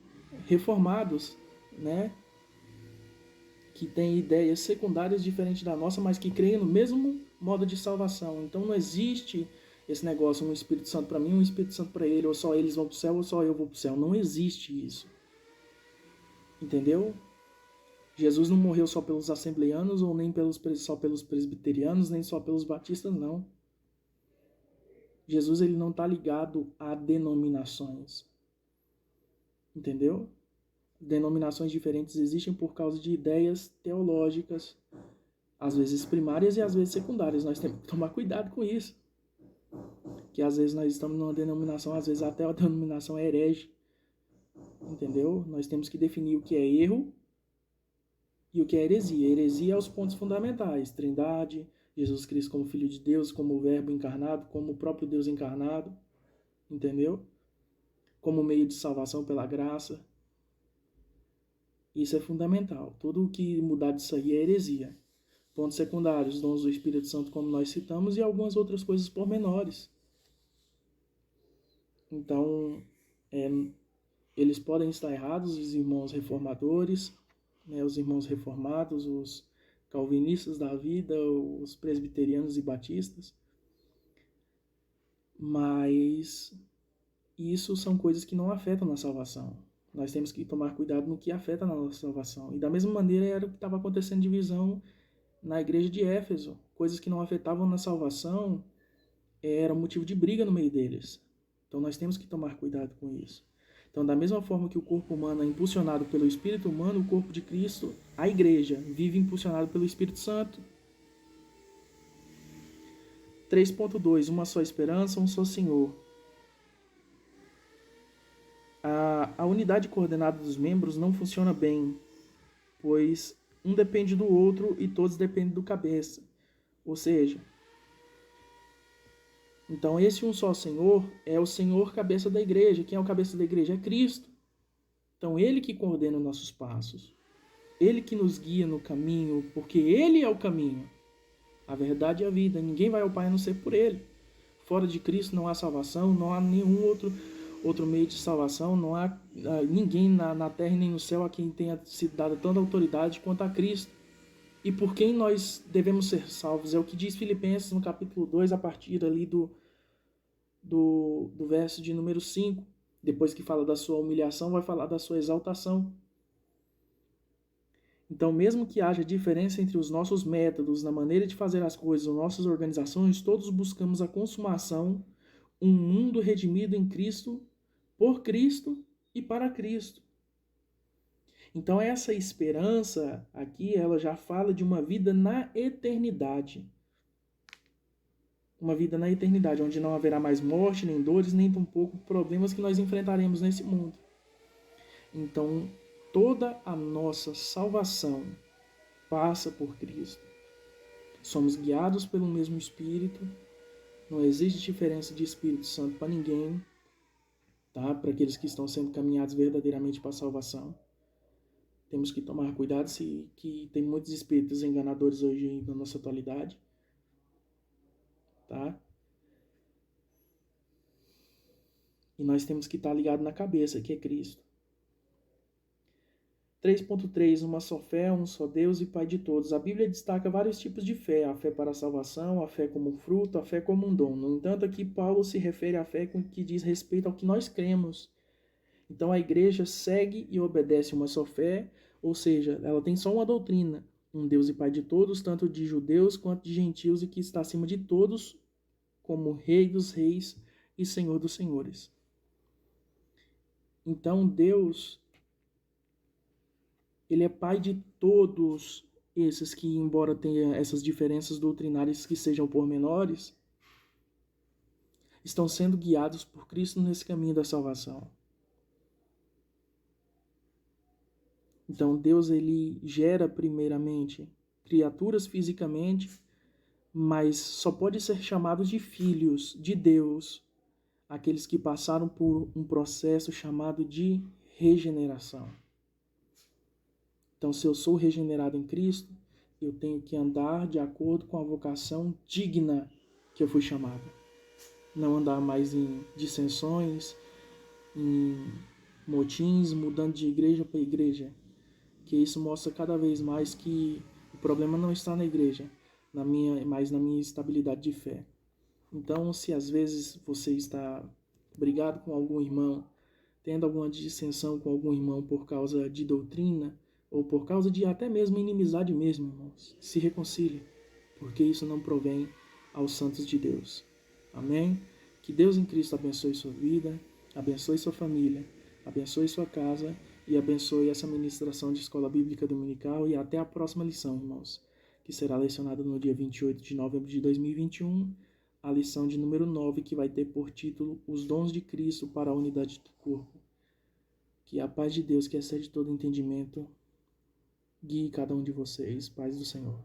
reformados, né? Que têm ideias secundárias diferentes da nossa, mas que creem no mesmo modo de salvação. Então não existe esse negócio, um Espírito Santo para mim, um Espírito Santo para ele, ou só eles vão para o céu, ou só eu vou para o céu. Não existe isso. Entendeu? Jesus não morreu só pelos assembleanos, ou nem só pelos presbiterianos, nem só pelos batistas, não. Jesus ele não está ligado a denominações. Entendeu? Denominações diferentes existem por causa de ideias teológicas, às vezes primárias e às vezes secundárias. Nós temos que tomar cuidado com isso. Que às vezes nós estamos numa denominação, às vezes até a denominação é herege. Entendeu? Nós temos que definir o que é erro e o que é heresia. Heresia é os pontos fundamentais: Trindade, Jesus Cristo como Filho de Deus, como o Verbo encarnado, como o próprio Deus encarnado, entendeu? Como meio de salvação pela graça. Isso é fundamental. Tudo o que mudar disso aí é heresia. Pontos secundários, dons do Espírito Santo, como nós citamos, e algumas outras coisas pormenores. Então, eles podem estar errados, os irmãos reformadores, né, os irmãos reformados, os calvinistas da vida, os presbiterianos e batistas, mas isso são coisas que não afetam na salvação. Nós temos que tomar cuidado no que afeta na nossa salvação. E da mesma maneira era o que estava acontecendo de divisão na igreja de Éfeso. Coisas que não afetavam na salvação era motivo de briga no meio deles. Então nós temos que tomar cuidado com isso. Então, da mesma forma que o corpo humano é impulsionado pelo Espírito humano, o corpo de Cristo, a igreja, vive impulsionado pelo Espírito Santo. 3.2. Uma só esperança, um só Senhor. A unidade coordenada dos membros não funciona bem, pois um depende do outro e todos dependem do cabeça. Ou seja, então esse um só Senhor é o Senhor cabeça da igreja. Quem é o cabeça da igreja? É Cristo. Então ele que coordena os nossos passos. Ele que nos guia no caminho, porque ele é o caminho. A verdade e a vida. Ninguém vai ao Pai a não ser por ele. Fora de Cristo não há salvação, não há nenhum outro meio de salvação, não há ninguém na terra nem no céu a quem tenha sido dada tanta autoridade quanto a Cristo. E por quem nós devemos ser salvos? É o que diz Filipenses no capítulo 2, a partir ali do verso de número 5. Depois que fala da sua humilhação, vai falar da sua exaltação. Então, mesmo que haja diferença entre os nossos métodos, na maneira de fazer as coisas, as nossas organizações, todos buscamos a consumação, um mundo redimido em Cristo, por Cristo e para Cristo. Então, essa esperança aqui, ela já fala de uma vida na eternidade. Uma vida na eternidade, onde não haverá mais morte, nem dores, nem tampouco problemas que nós enfrentaremos nesse mundo. Então, toda a nossa salvação passa por Cristo. Somos guiados pelo mesmo Espírito. Não existe diferença de Espírito Santo para ninguém, tá? Para aqueles que estão sendo caminhados verdadeiramente para a salvação. Temos que tomar cuidado que tem muitos espíritos enganadores hoje na nossa atualidade, tá? E nós temos que estar ligados na cabeça, que é Cristo. 3.3. Uma só fé, um só Deus e Pai de todos. A Bíblia destaca vários tipos de fé. A fé para a salvação, a fé como fruto, a fé como um dom. No entanto, aqui Paulo se refere à fé com que diz respeito ao que nós cremos. Então a igreja segue e obedece uma só fé, ou seja, ela tem só uma doutrina. Um Deus e Pai de todos, tanto de judeus quanto de gentios, e que está acima de todos, como Rei dos reis e Senhor dos senhores. Então Deus, ele é Pai de todos esses que, embora tenha essas diferenças doutrinárias que sejam pormenores, estão sendo guiados por Cristo nesse caminho da salvação. Então Deus, ele gera primeiramente criaturas fisicamente, mas só pode ser chamado de filhos de Deus aqueles que passaram por um processo chamado de regeneração. Então, se eu sou regenerado em Cristo, eu tenho que andar de acordo com a vocação digna que eu fui chamado. Não andar mais em dissensões, em motins, mudando de igreja para igreja. Que isso mostra cada vez mais que o problema não está na igreja, mas na minha estabilidade de fé. Então, se às vezes você está brigado com algum irmão, tendo alguma dissensão com algum irmão por causa de doutrina, ou por causa de até mesmo inimizade mesmo, irmãos, se reconcilie, porque isso não provém aos santos de Deus. Amém? Que Deus em Cristo abençoe sua vida, abençoe sua família, abençoe sua casa e abençoe essa ministração de Escola Bíblica Dominical, e até a próxima lição, irmãos, que será lecionada no dia 28 de novembro de 2021, a lição de número 9, que vai ter por título Os Dons de Cristo para a Unidade do Corpo. Que a paz de Deus, que excede todo entendimento, guie cada um de vocês. Paz do Senhor.